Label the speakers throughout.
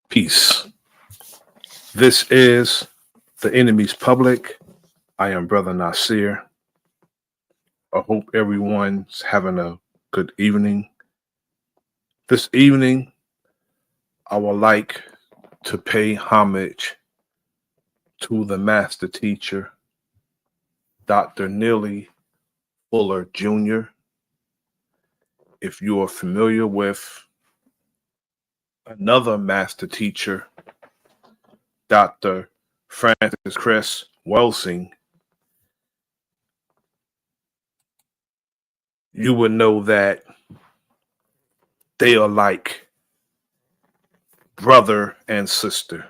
Speaker 1: Peace. This is The Enemy's Public. I am Bro.Nasir. I hope everyone's having a good evening. This evening, I would like to pay homage to the master teacher, Dr.Neely Fuller Jr. If you are familiar with another master teacher, Dr. Francis Chris Welsing, you would know that they are like brother and sister.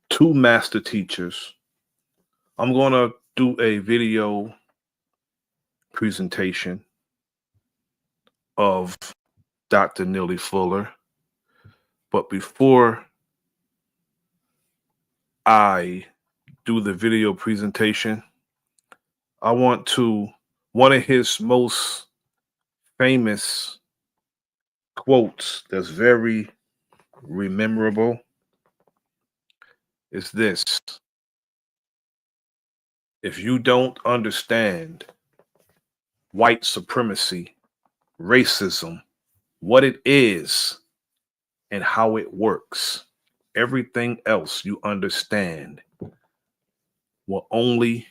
Speaker 1: Two master teachers. I'm going to do a video presentation of Dr. Neely Fuller. But before I do the video presentation, I want to, one of his most famous quotes that's very memorable is this: if you don't understand white supremacy, racism, what it is and how it works, everything else you understand will only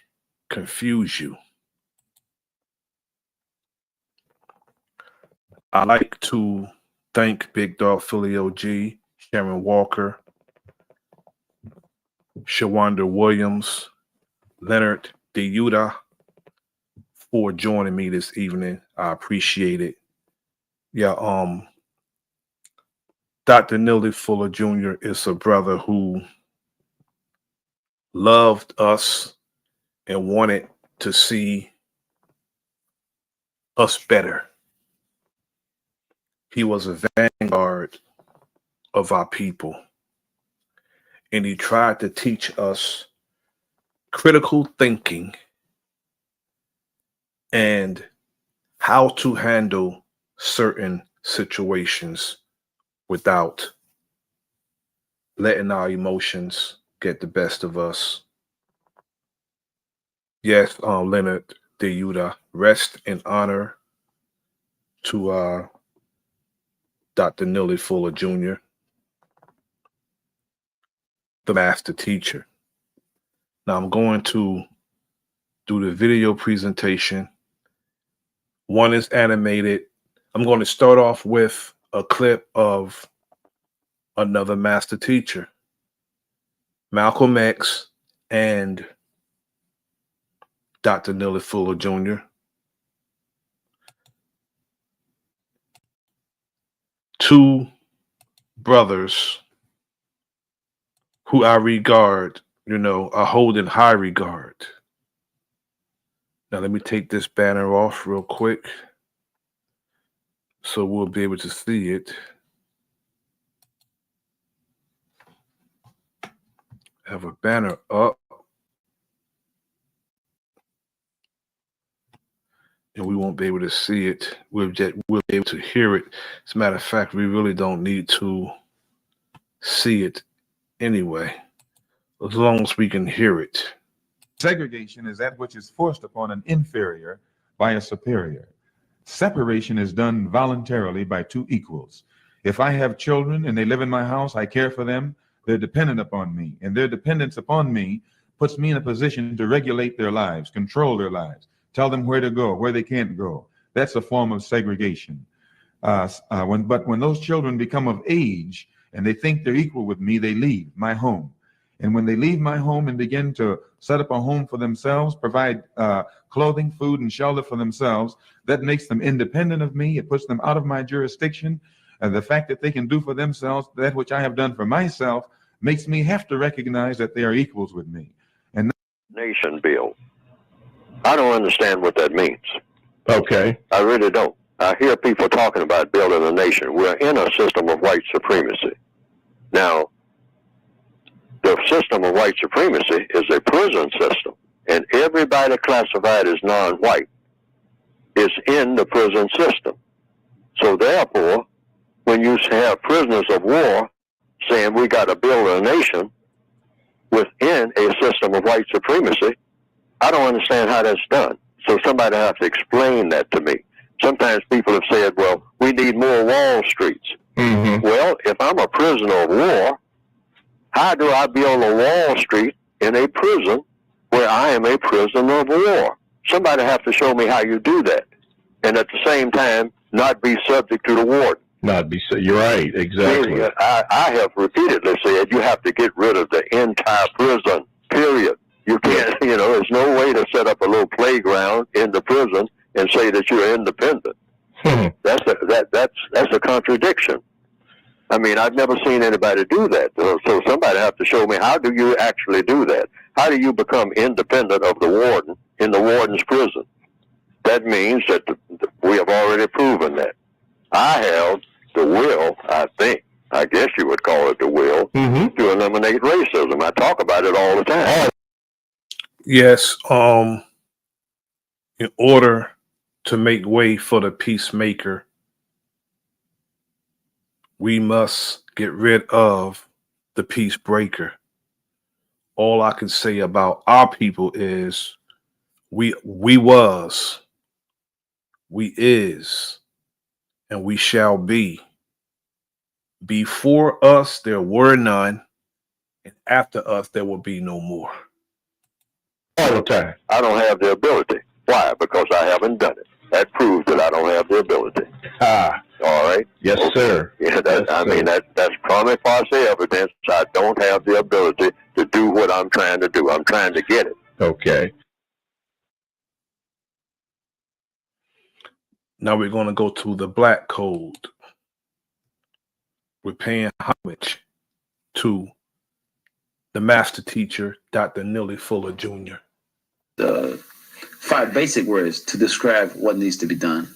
Speaker 1: confuse you. I like to thank Big Dog Philly OG, Sharon Walker, Shawanda Williams, Leonard DeYuta for joining me this evening. I appreciate it. Yeah, Dr. Neely Fuller Jr. is a brother who loved us and wanted to see us better. He was a vanguard of our people, and he tried to teach us critical thinking and how to handle certain situations without letting our emotions get the best of us. Yes, Leonard DeYuta, rest in honor to Dr. Neely Fuller Jr., the master teacher. Now I'm going to do the video presentation. One is animated. I'm going to start off with a clip of another master teacher, Malcolm X and Dr. Neely Fuller Jr. Two brothers who I regard, I hold in high regard. Now let me take this banner off real quick so we'll be able to see it. Have a banner up. And we won't be able to see it. We'll be able to hear it. As a matter of fact, we really don't need to see it anyway, as long as we can hear it.
Speaker 2: Segregation is that which is forced upon an inferior by a superior. Separation is done voluntarily by two equals. If I have children and they live in my house, I care for them, they're dependent upon me, and their dependence upon me puts me in a position to regulate their lives, control their lives, tell them where to go, where they can't go. That's a form of segregation. But when those children become of age and they think they're equal with me, they leave my home. And when they leave my home and begin to set up a home for themselves, provide clothing, food, and shelter for themselves, that makes them independent of me. It puts them out of my jurisdiction. And the fact that they can do for themselves that which I have done for myself makes me have to recognize that they are equals with me. And
Speaker 3: nation bill. I don't understand what that means.
Speaker 4: Okay.
Speaker 3: I really don't. I hear people talking about building a nation. We're in a system of white supremacy. Now, the system of white supremacy is a prison system, and everybody classified as non-white is in the prison system. So therefore, when you have prisoners of war saying we got to build a nation within a system of white supremacy, I don't understand how that's done. So somebody has to explain that to me. Sometimes people have said, well, we need more Wall Streets.
Speaker 4: Mm-hmm.
Speaker 3: Well, if I'm a prisoner of war, how do I build a Wall Street in a prison where I am a prisoner of war? Somebody have to show me how you do that. And at the same time, not be subject to the warden.
Speaker 4: Not be so. You're right. Exactly.
Speaker 3: See, I have repeatedly said you have to get rid of the entire prison, period. You can't, there's no way to set up a little playground in the prison and say that you're independent. That's a contradiction. I mean, I've never seen anybody do that. So somebody have to show me, how do you actually do that? How do you become independent of the warden in the warden's prison? That means that we have already proven that. I have the will, I guess you would call it the will, to eliminate racism. I talk about it all the time.
Speaker 1: Yes, in order to make way for the peacemaker, we must get rid of the peace breaker. All I can say about our people is we was, we is, and we shall be. Before us there were none, and after us there will be no more.
Speaker 4: All the time.
Speaker 3: I don't have the ability. Why? Because I haven't done it. That proves that I don't have the ability.
Speaker 4: Ah.
Speaker 3: All right?
Speaker 4: Yes,
Speaker 3: okay.
Speaker 4: Sir.
Speaker 3: Yeah,
Speaker 4: Yes,
Speaker 3: mean, that's prima facie evidence I don't have the ability to do what I'm trying to do. I'm trying to get it.
Speaker 4: Okay.
Speaker 1: Now we're going to go to the Black Code. We're paying homage to the master teacher, Dr.Neely Fuller Jr.
Speaker 5: The 5 basic words to describe what needs to be done.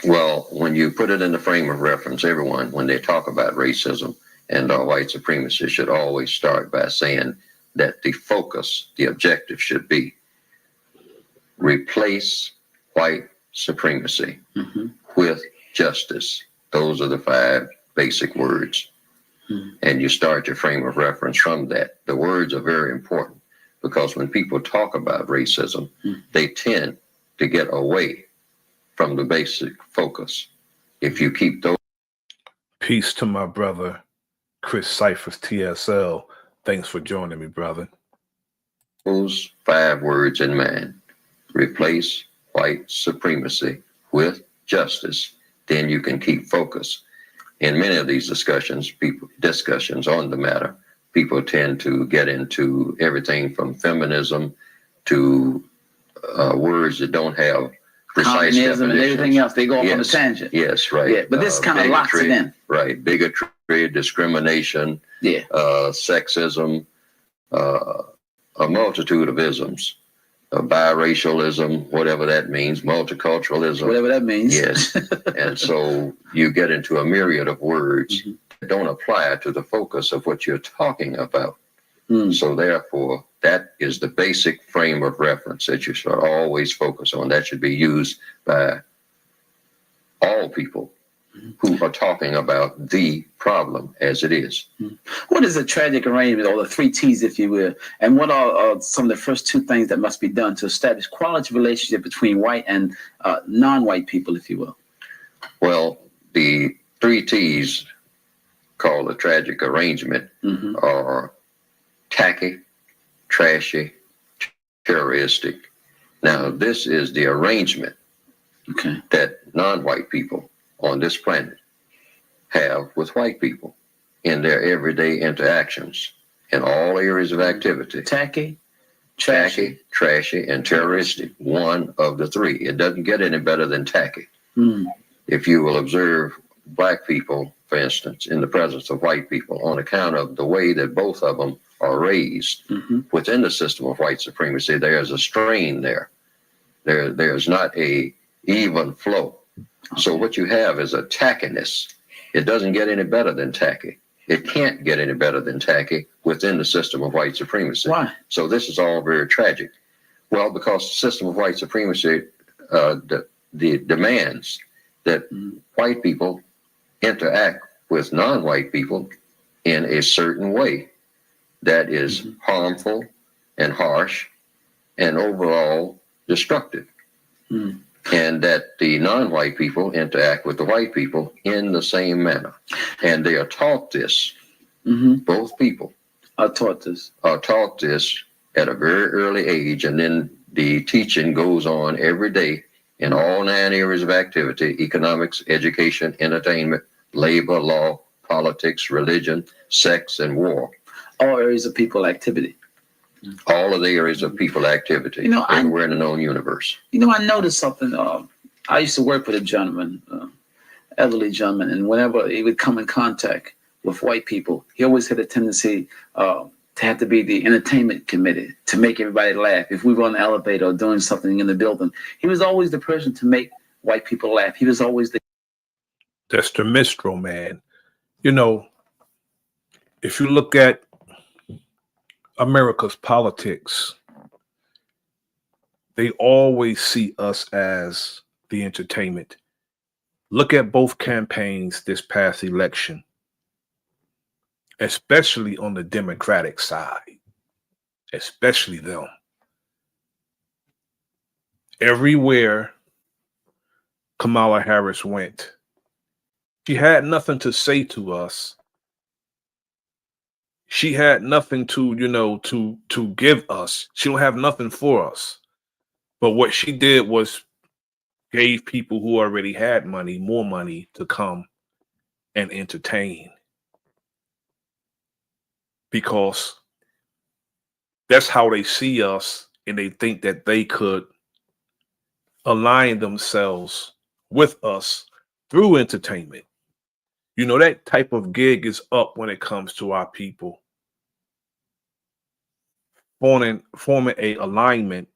Speaker 6: Well, when you put it in the frame of reference, everyone, when they talk about racism and white supremacy, should always start by saying that the focus, the objective should be replace white supremacy with justice. Those are the 5 basic words. And you start your frame of reference from that. The words are very important because when people talk about racism, they tend to get away from the basic focus. If you keep those.
Speaker 1: Peace to my brother, Chris Cyphers, TSL. Thanks for joining me, brother.
Speaker 6: Those 5 words in mind, replace white supremacy with justice, then you can keep focus. In many of these discussions on the matter, people tend to get into everything from feminism to words that don't have precise definitions.
Speaker 5: And everything else, they go off on a tangent.
Speaker 6: Yes, right.
Speaker 5: Yeah, but this kind of locks it in.
Speaker 6: Right, bigotry, discrimination, sexism, a multitude of isms. Biracialism, whatever that means, multiculturalism.
Speaker 5: Whatever that means.
Speaker 6: Yes. And so you get into a myriad of words that don't apply to the focus of what you're talking about. So therefore, that is the basic frame of reference that you should always focus on. That should be used by all people who are talking about the problem as it is.
Speaker 5: What is a tragic arrangement, or the 3 T's, if you will? And what are some of the first 2 things that must be done to establish quality relationship between white and non-white people, if you will?
Speaker 6: Well, the 3 T's called a tragic arrangement are tacky, trashy, terroristic. Now, this is the arrangement that non-white people on this planet have with white people in their everyday interactions in all areas of activity.
Speaker 5: Tacky,
Speaker 6: trashy, and terroristic. One of the 3. It doesn't get any better than tacky. If you will observe black people, for instance, in the presence of white people, on account of the way that both of them are raised within the system of white supremacy, there's a strain there. There's not a even flow. So what you have is a tackiness. It doesn't get any better than tacky. It can't get any better than tacky within the system of white supremacy.
Speaker 5: Why?
Speaker 6: So this is all very tragic. Well, because the system of white supremacy the demands that white people interact with non-white people in a certain way that is harmful and harsh and overall destructive. And that the non-white people interact with the white people in the same manner. And they are taught this. Both people
Speaker 5: are taught this
Speaker 6: at a very early age. And then the teaching goes on every day in all 9 areas of activity: economics, education, entertainment, labor, law, politics, religion, sex, and war.
Speaker 5: All areas of people activity.
Speaker 6: All of the areas of people activity, everywhere in the known universe.
Speaker 5: I noticed something. I used to work with a gentleman, elderly gentleman, and whenever he would come in contact with white people, he always had a tendency to have to be the entertainment committee, to make everybody laugh. If we were on the elevator or doing something in the building, he was always the person to make white people laugh. He was always the...
Speaker 1: That's the minstrel, man. If you look at America's politics, they always see us as the entertainment. Look at both campaigns this past election, especially on the Democratic side, especially them. Everywhere Kamala Harris went, she had nothing to say to us. She had nothing to give us. She don't have nothing for us. But what she did was gave people who already had money more money to come and entertain. Because that's how they see us, and they think that they could align themselves with us through entertainment. That type of gig is up when it comes to our people. Forming a alignment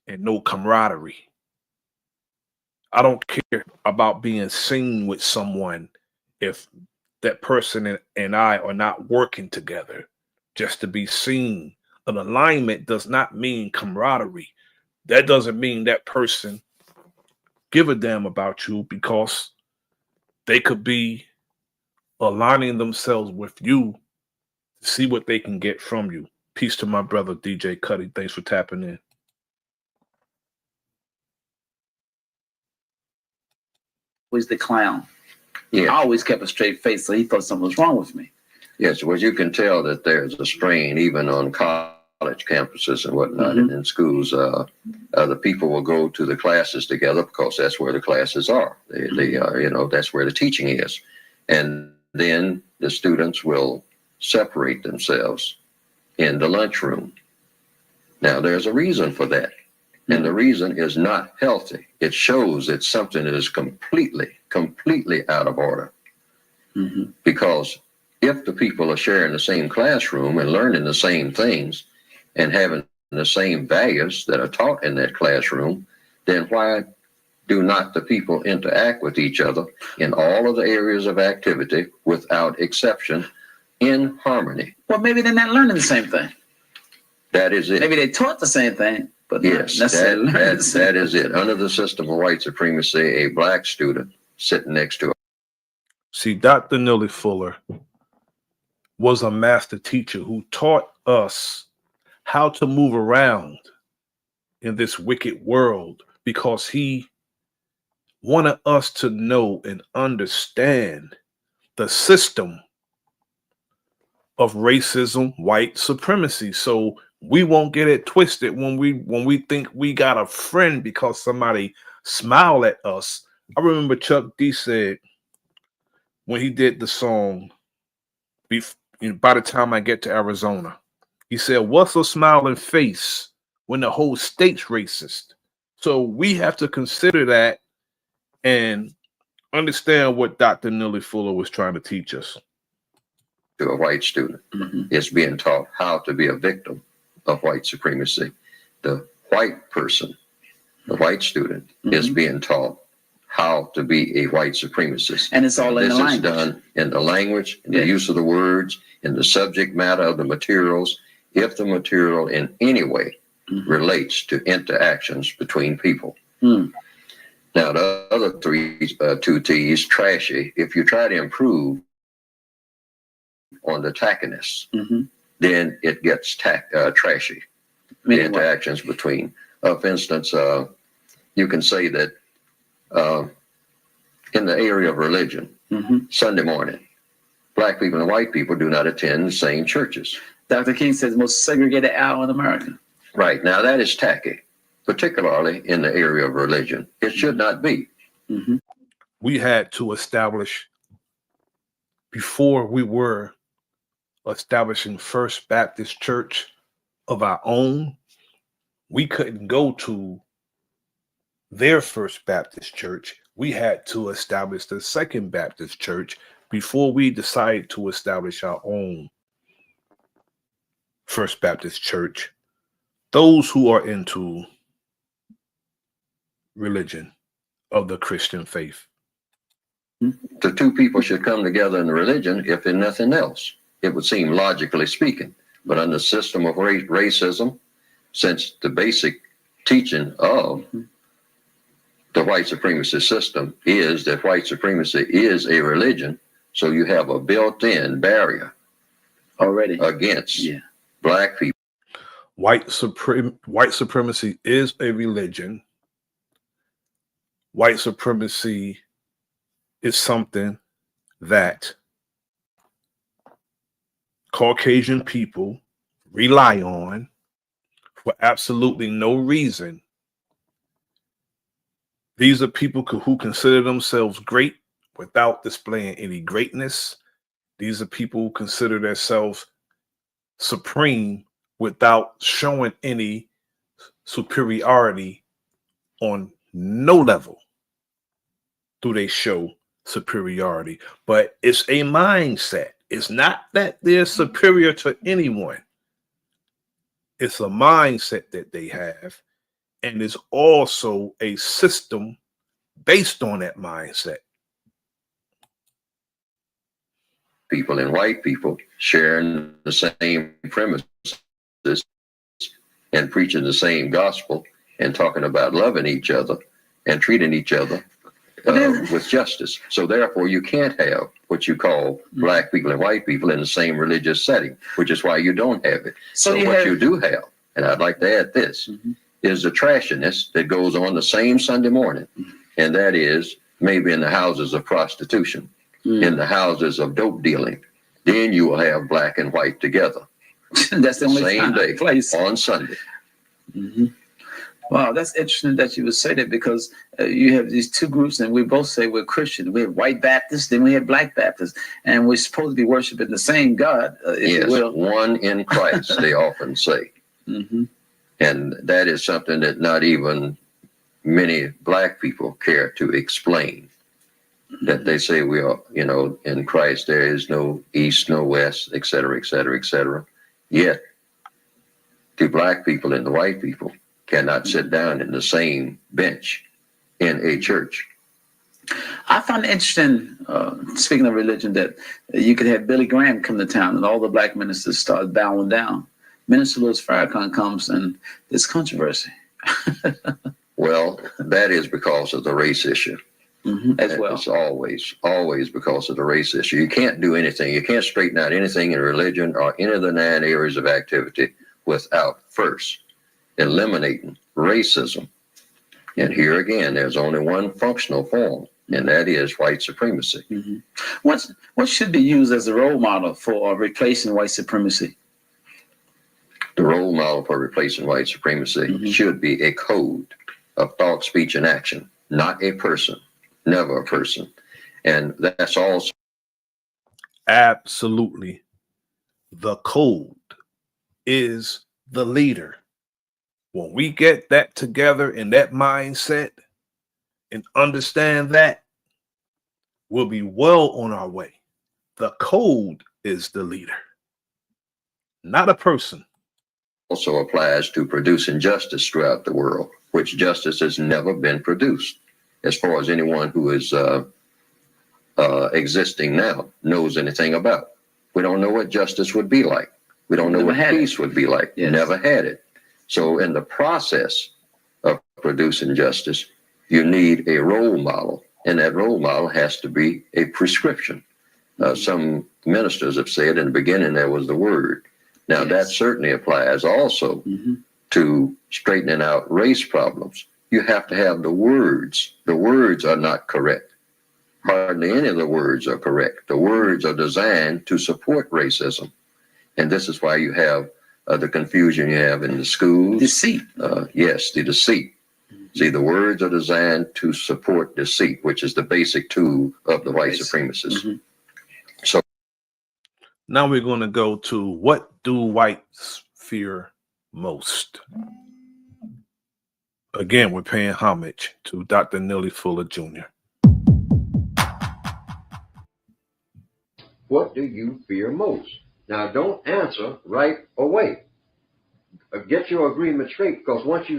Speaker 1: and no camaraderie. I don't care about being seen with someone if that person and I are not working together just to be seen. An alignment does not mean camaraderie. That doesn't mean that person give a damn about you, because they could be aligning themselves with you to see what they can get from you. Peace to my brother, DJ Cuddy. Thanks for tapping in.
Speaker 5: Was the clown.
Speaker 6: Yeah.
Speaker 5: I always kept a straight face, so he thought something was wrong with me.
Speaker 6: Yes, well, you can tell that there's a strain even on college campuses and whatnot, and in schools. The people will go to the classes together because that's where the classes are. They are, that's where the teaching is. And then the students will separate themselves in the lunchroom. Now, there's a reason for that. And the reason is not healthy. It shows it's something that is completely out of order. Because if the people are sharing the same classroom and learning the same things and having the same values that are taught in that classroom, then why do not the people interact with each other in all of the areas of activity without exception in harmony?
Speaker 5: Well, maybe they're not learning the same thing.
Speaker 6: That is it.
Speaker 5: Maybe they taught the same thing, but
Speaker 6: yes, that is it. Under the system of white supremacy, a black student sitting next to
Speaker 1: See, Dr. Neely Fuller was a master teacher who taught us how to move around in this wicked world because he wanted us to know and understand the system of racism, white supremacy. So we won't get it twisted when we think we got a friend because somebody smiled at us. I remember Chuck D said when he did the song, by the time I get to Arizona, he said, "What's a smiling face when the whole state's racist?" So we have to consider that and understand what Dr. Neely Fuller was trying to teach us.
Speaker 6: To a white student is being taught how to be a victim of white supremacy. The white person, the white student, is being taught how to be a white supremacist.
Speaker 5: And it's all in the language.
Speaker 6: This is done in the language, in the use of the words, in the subject matter of the materials, if the material in any way relates to interactions between people. Now, the other two T's, trashy, if you try to improve on the tackiness, then it gets trashy. The interactions between, for instance, you can say that in the area of religion, Sunday morning, black people and white people do not attend the same churches.
Speaker 5: Dr. King says the most segregated hour in America.
Speaker 6: Right. Now, that is tacky, particularly in the area of religion. It should not be.
Speaker 1: We had to establish, before we were establishing First Baptist Church of our own, we couldn't go to their First Baptist Church. We had to establish the Second Baptist Church before we decided to establish our own First Baptist Church. Those who are into religion of the Christian faith.
Speaker 6: The two people should come together in religion, if in nothing else. It would seem logically speaking. But under the system of racism, since the basic teaching of the white supremacy system is that white supremacy is a religion, so you have a built-in barrier
Speaker 5: already
Speaker 6: against black people.
Speaker 1: White supremacy is a religion. White supremacy is something that Caucasian people rely on for absolutely no reason. These are people who consider themselves great without displaying any greatness. These are people who consider themselves supreme without showing any superiority on no level do they show superiority. But it's a mindset. It's not that they're superior to anyone. It's a mindset that they have. And it's also a system based on that mindset.
Speaker 6: People and white people sharing the same premises and preaching the same gospel and talking about loving each other and treating each other with justice. So therefore, you can't have what you call black people and white people in the same religious setting, which is why you don't have it. So what you do have, and I'd like to add this, is the trashiness that goes on the same Sunday morning, and that is maybe in the houses of prostitution, in the houses of dope dealing. Then you will have black and white together.
Speaker 5: That's the only
Speaker 6: same day
Speaker 5: place
Speaker 6: on Sunday.
Speaker 5: Wow, that's interesting that you would say that, because you have these two groups, and we both say we're Christian. We have white Baptists, then we have black Baptists, and we're supposed to be worshiping the same God, if you will.
Speaker 6: One in Christ, they often say. And that is something that not even many black people care to explain. That they say we are, in Christ there is no east, no west, et cetera, et cetera, et cetera. Yet, the black people and the white people cannot sit down in the same bench in a church.
Speaker 5: I find it interesting, speaking of religion, that you could have Billy Graham come to town and all the black ministers start bowing down. Minister Louis Farrakhan comes and there's controversy.
Speaker 6: Well, that is because of the race issue.
Speaker 5: As well.
Speaker 6: It's always because of the race issue. You can't do anything. You can't straighten out anything in religion or any of the 9 areas of activity without first eliminating racism. And here again, there's only one functional form, and that is white supremacy.
Speaker 5: What should be used as a role model for replacing white supremacy?
Speaker 6: The role model for replacing white supremacy should be a code of thought, speech, and action, not a person, never a person. And that's also
Speaker 1: Absolutely. The code is the leader. When we get that together in that mindset and understand that, we'll be well on our way. The code is the leader, not a person.
Speaker 6: also applies to producing justice throughout the world, which justice has never been produced. As far as anyone who is existing now knows anything about. We don't know what justice would be like. We don't know what peace would be like.
Speaker 5: Yes.
Speaker 6: Never had it. So in the process of producing justice, you need a role model, and that role model has to be a prescription. Some ministers have said in the beginning there was the word. Now that certainly applies also to straightening out race problems. You have to have the words. The words are not correct. Hardly any of the words are correct. The words are designed to support racism. And this is why you have the confusion you have in the schools.
Speaker 5: Deceit.
Speaker 6: Yes, the deceit. See, the words are designed to support deceit, which is the basic tool of the white supremacists. So
Speaker 1: now we're going to go to what do whites fear most? Again, we're paying homage to Dr.Neely Fuller Jr.
Speaker 7: What do you fear most? Now, don't answer right away. Get your agreement straight, because once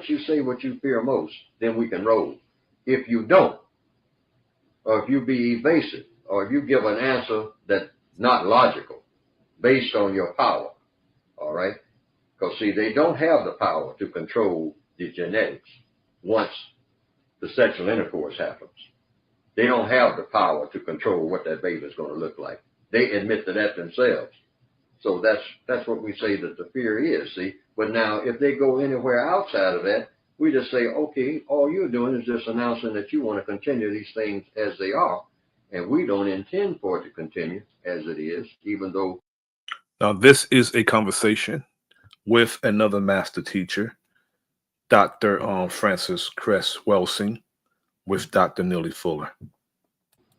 Speaker 7: you say what you fear most, then we can roll. If you don't, or if you be evasive, or if you give an answer that's not logical, based on your power, all right? Because, see, they don't have the power to control the genetics once the sexual intercourse happens. They don't have the power to control what that baby is going to look like. They admit to that themselves. So that's what we say that the fear is, see? But now, if they go anywhere outside of that, we just say, okay, all you're doing is just announcing that you want to continue these things as they are, and we don't intend for it to continue as it is, even though.
Speaker 1: Now, this is a conversation with another master teacher, Dr. Francis Cress Welsing, with Dr. Neely Fuller.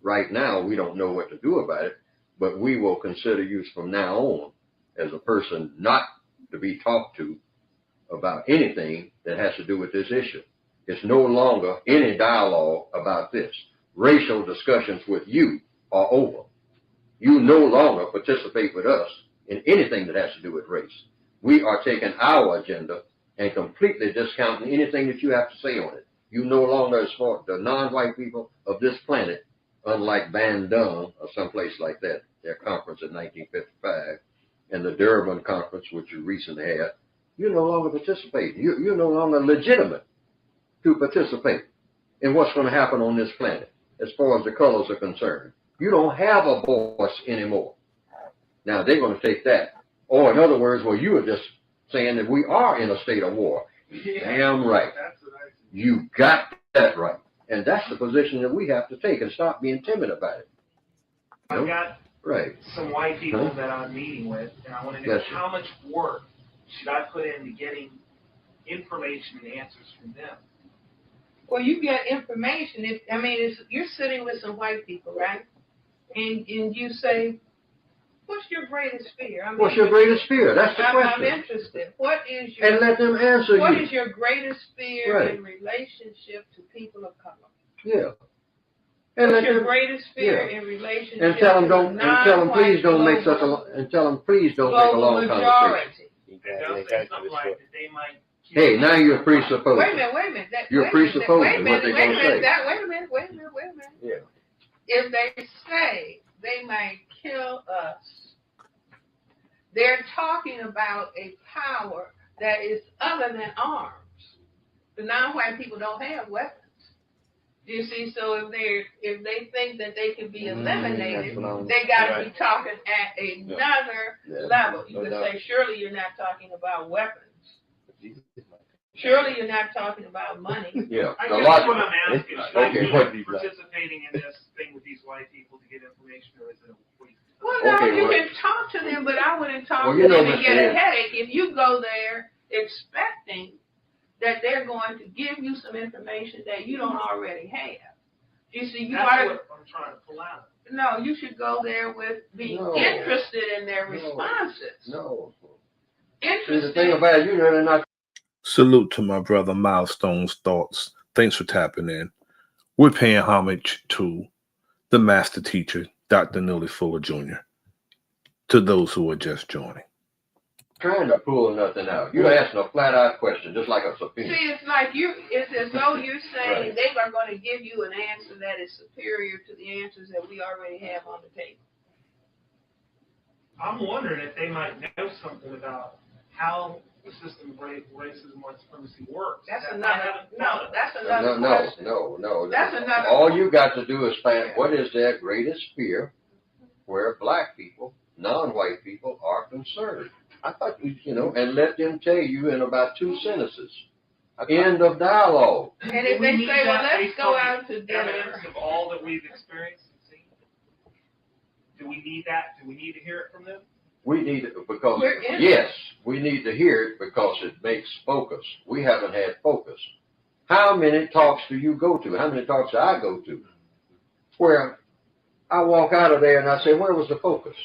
Speaker 7: Right now, we don't know what to do about it, but we will consider you from now on as a person not to be talked to about anything that has to do with this issue. It's no longer any dialogue about this. Racial discussions with you are over. You no longer participate with us in anything that has to do with race. We are taking our agenda and completely discounting anything that you have to say on it. You no longer, as far the non-white people of this planet, unlike Bandung or someplace like that, their conference in 1955, and the Durban conference, which you recently had, you no longer participate. You're no longer legitimate to participate in what's going to happen on this planet as far as the colors are concerned. You don't have a voice anymore. Now, they're going to take that. Or in other words, well, you are just saying that we are in a state of war. Damn right. You got that right. And that's the position that we have to take and stop being timid about it.
Speaker 8: I've got some white people that I'm meeting with, and I want to know how much work should I put into getting information and answers from them.
Speaker 9: Well, you get information. You're sitting with some white people, right? And you say, what's your greatest fear?
Speaker 7: What's your greatest fear? That's the question.
Speaker 9: I'm interested. What is your...
Speaker 7: And let them answer you.
Speaker 9: What is your greatest fear in relationship to people of color?
Speaker 7: Yeah.
Speaker 9: And what's your greatest fear in relationship
Speaker 7: and tell them
Speaker 9: to
Speaker 7: don't, and tell them please don't make such a, and tell them please don't make a long conversation.
Speaker 8: They'll say something like that they might...
Speaker 7: Hey, now you're presupposing.
Speaker 9: Wait a minute.
Speaker 7: You're presupposing what they're going to say.
Speaker 9: Wait a minute.
Speaker 7: Yeah.
Speaker 9: If they say they might kill us, they're talking about a power that is other than arms. The non-white people don't have weapons. You see, so if they think that they can be eliminated, they got to be talking at another level. You could say, surely you're not talking about weapons. Surely you're not talking about money.
Speaker 2: Yeah.
Speaker 8: I guess what I'm asking is, should I be participating in this thing with these white people to get information, or is it a waste?
Speaker 9: Well, no, you can talk to them, but I wouldn't talk to them and get a headache if you go there expecting that they're going to give you some information that you don't already have. You see,
Speaker 8: That's what I'm trying to pull out.
Speaker 9: No, you should go there with being interested in their responses.
Speaker 7: No.
Speaker 9: Interested.
Speaker 7: See, the thing about it, they're not.
Speaker 1: Salute to my brother Milestone's Thoughts. Thanks for tapping in. We're paying homage to the master teacher, Dr.Neely Fuller Jr., to those who are just joining.
Speaker 7: Trying to pull nothing out. You're asking a flat-out question, just like a subpoena.
Speaker 9: See, it's as though you're saying they are going to give you an answer that is superior to the answers that we already have on the table.
Speaker 8: I'm wondering if they might know something about how the system of racism, white supremacy works.
Speaker 9: That's another question.
Speaker 7: No.
Speaker 9: That's another.
Speaker 7: All you got to do is find what is their greatest fear where black people, non-white people, are concerned. I thought, and let them tell you in about 2 sentences. End of dialogue.
Speaker 9: And if they say, well, let's go out to dinner.
Speaker 8: Of all that we've experienced and seen, do we need that? Do we need to hear it from them?
Speaker 7: We need it because, yes, we need to hear it because it makes focus. We haven't had focus. How many talks do you go to? How many talks do I go to? Where I walk out of there and I say, where was the focus?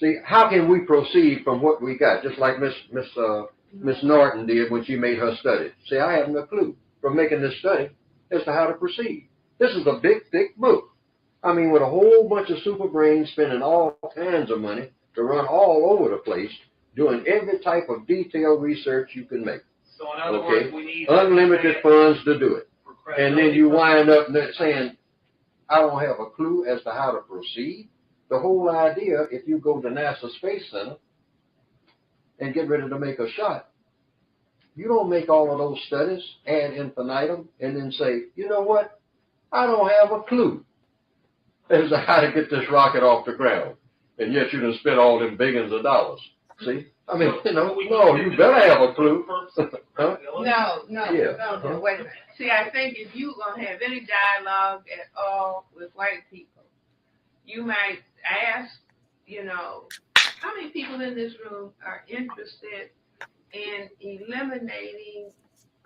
Speaker 7: See, how can we proceed from what we got? Just like Miss Norton did when she made her study. See, I haven't a clue from making this study as to how to proceed. This is a big, thick book. I mean, with a whole bunch of super brains spending all kinds of money to run all over the place, doing every type of detailed research you can make.
Speaker 8: So in other words, we need
Speaker 7: unlimited funds to do it. And then you wind up saying, I don't have a clue as to how to proceed. The whole idea, if you go to NASA Space Center and get ready to make a shot, you don't make all of those studies ad infinitum and then say, you know what? I don't have a clue as to how to get this rocket off the ground. And yet you done spent all them billions of dollars. See? I mean, you better have a clue. Huh?
Speaker 9: No, wait a minute. See, I think if you're going to have any dialogue at all with white people, you might ask, how many people in this room are interested in eliminating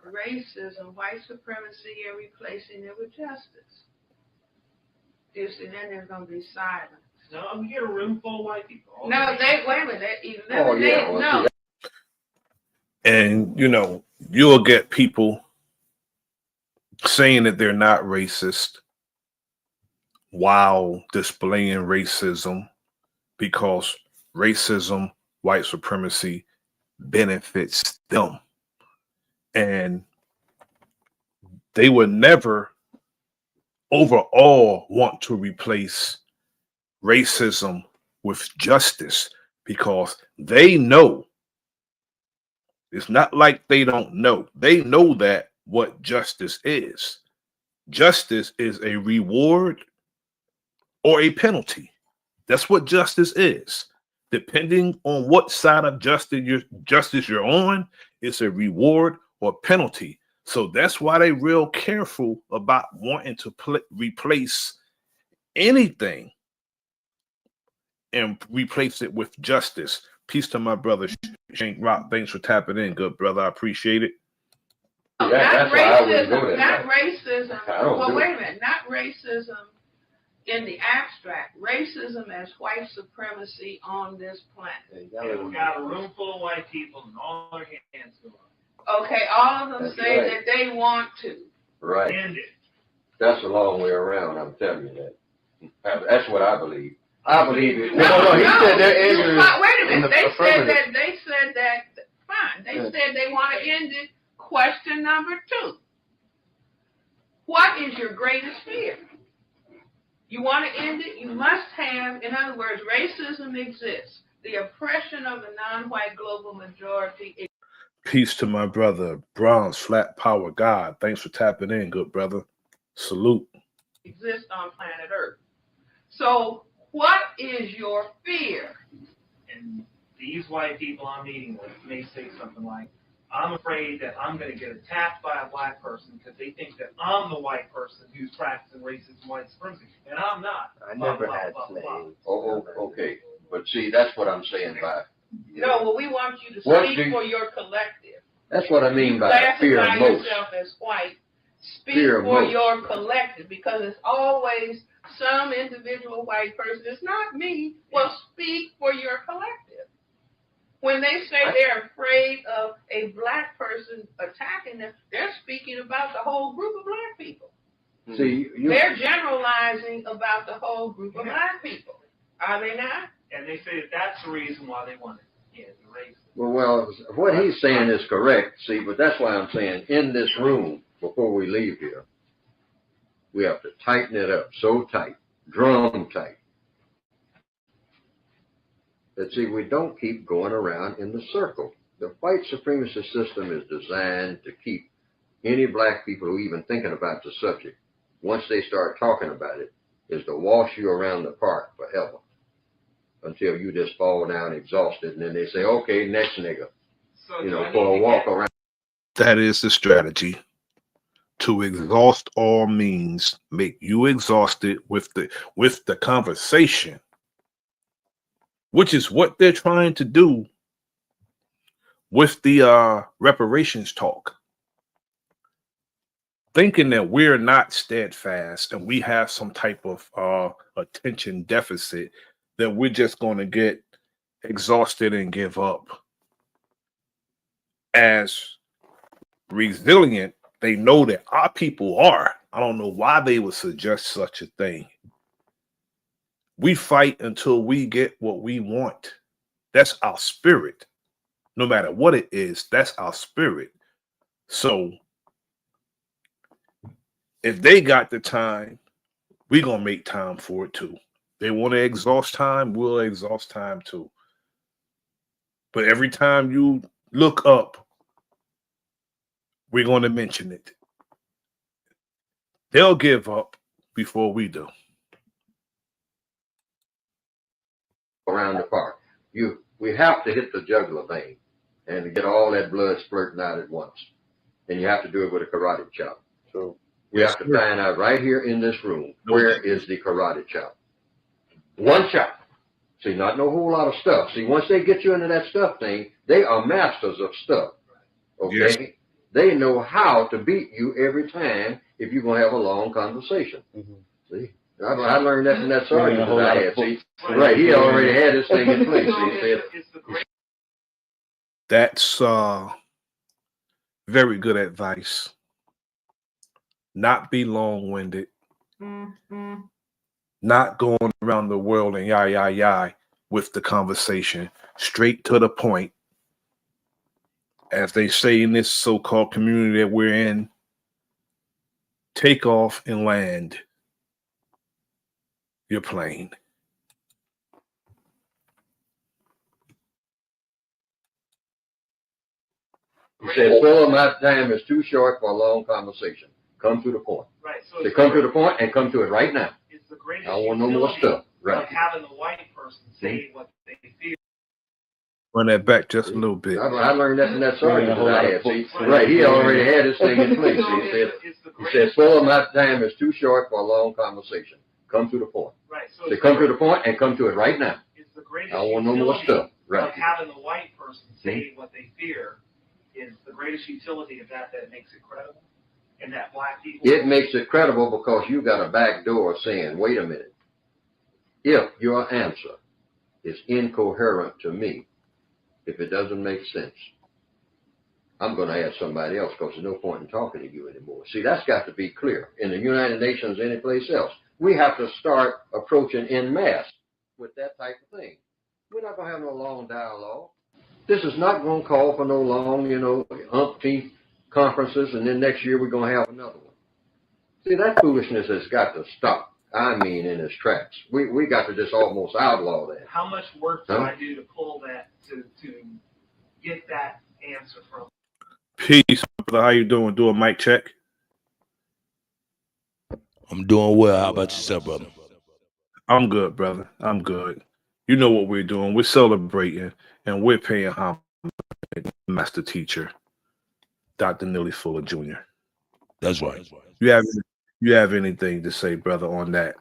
Speaker 9: racism, white supremacy, and replacing it with justice? You see, then there's going to be silence.
Speaker 8: No, we get a room full of white people.
Speaker 9: No, wait a minute. Eliminate,
Speaker 1: And, you'll get people saying that they're not racist while displaying racism because racism, white supremacy benefits them. And they would never overall want to replace racism with justice because they know. It's not like they don't know. They know that what justice is. Justice is a reward or a penalty. That's what justice is. Depending on what side of justice you're on, it's a reward or penalty. So that's why they're real careful about wanting to replace anything and replace it with justice. Peace to my brother Shank Rock. Thanks for tapping in, good brother. I appreciate it.
Speaker 9: Not racism. Well, wait a minute. Not racism in the abstract. Racism as white supremacy on this planet.
Speaker 8: Yeah, we got a room full of white people and all their hands go up.
Speaker 9: Okay, all of them say that they want to.
Speaker 7: Right.
Speaker 8: End it.
Speaker 7: That's a long way around, I'm telling you that. That's what I believe. I believe it.
Speaker 9: He said that. Wait a minute. They said that. Fine. They said they want to end it. Question number 2. What is your greatest fear? You want to end it? You must have, in other words, racism exists. The oppression of the non-white global majority exists.
Speaker 1: Peace to my brother, Bronze Flat Power God. Thanks for tapping in, good brother. Salute.
Speaker 9: Exist on planet Earth. So what is your fear?
Speaker 8: And these white people I'm meeting with may say something like, I'm afraid that I'm going to get attacked by a black person because they think that I'm the white person who's practicing racist white supremacy, and I'm not.
Speaker 7: I never had slaves. Oh, okay. But see, that's what I'm saying by.
Speaker 9: No, well, we want you to speak for your collective.
Speaker 7: That's what I mean by fear
Speaker 9: classify
Speaker 7: of most.
Speaker 9: yourself as white. Speak
Speaker 7: Fear
Speaker 9: for
Speaker 7: most.
Speaker 9: your collective, because it's always some individual white person. It's not me. Well, speak for your collective. When they say they're afraid of a black person attacking them, they're speaking about the whole group of black people.
Speaker 7: See,
Speaker 9: they're generalizing about the whole group of black people. Are they not?
Speaker 8: And they say that that's the reason why they want to erase it.
Speaker 7: Well, what he's saying is correct. See, but that's why I'm saying in this room, before we leave here, we have to tighten it up so tight, drum tight. That see, we don't keep going around in the circle. The white supremacy system is designed to keep any black people who even thinking about the subject, once they start talking about it, is to wash you around the park forever until you just fall down exhausted, and then they say, okay, next nigga,
Speaker 8: So
Speaker 7: for a walk around.
Speaker 1: That is the strategy. To exhaust all means make you exhausted with the conversation, which is what they're trying to do with the reparations talk. Thinking that we're not steadfast and we have some type of attention deficit, that we're just going to get exhausted and give up. As resilient, they know that our people are. I don't know why they would suggest such a thing. We fight until we get what we want. That's our spirit. No matter what it is, that's our spirit. So if they got the time, we're going to make time for it too. They want to exhaust time, we'll exhaust time too. But every time you look up, we're going to mention it. They'll give up before we do.
Speaker 7: Around the park. We have to hit the jugular vein and to get all that blood splurting out at once. And you have to do it with a karate chop. So we have to find out right here in this room, where is the karate chop? One chop. See, not no whole lot of stuff. See, once they get you into that stuff thing, they are masters of stuff. Okay? Yes. They know how to beat you every time if you're going to have a long conversation. Mm-hmm. See? I learned that from that sergeant that I had. See, right, he already had this thing in place. See,
Speaker 1: that's very good advice. Not be long-winded. Mm-hmm. Not going around the world and yah with the conversation. Straight to the point. As they say in this so-called community that we're in, take off and land your plane.
Speaker 7: He said, full amount of time is too short for a long conversation. Come to the point.
Speaker 8: Right. So
Speaker 7: they come to the point and come to it right now.
Speaker 8: It's the greatest
Speaker 7: I want no more stuff. Right.
Speaker 8: Of having the white person say what they feel.
Speaker 1: Run that back just a little bit.
Speaker 7: I learned that from that sergeant that I had. See, right, he already had his thing in place. He said, full amount of time is too short for a long conversation. Come to the point.
Speaker 8: Right. So
Speaker 7: they come to the point and come to it right now.
Speaker 8: It's the greatest
Speaker 7: I want no more stuff. Right.
Speaker 8: Of having the white person say what they fear is the greatest utility of that makes it credible. And that black people.
Speaker 7: It makes it credible because you got a back door saying, wait a minute. If your answer is incoherent to me, if it doesn't make sense, I'm going to ask somebody else because there's no point in talking to you anymore. See, that's got to be clear. In the United Nations, any place else, we have to start approaching en masse with that type of thing. We're not going to have no long dialogue. This is not going to call for no long, umpteenth conferences, and then next year we're going to have another one. See, that foolishness has got to stop. I mean, in its tracks. We got to just almost outlaw that.
Speaker 8: How much work do I do to pull that, to get that answer from?
Speaker 1: Peace, brother. How you doing? Do a mic check.
Speaker 10: I'm doing well. How about yourself, brother?
Speaker 1: I'm good, brother. I'm good. You know what we're doing. We're celebrating and we're paying homage to master teacher, Dr.Neely Fuller Jr.
Speaker 10: That's right.
Speaker 1: You have anything to say, brother, on that?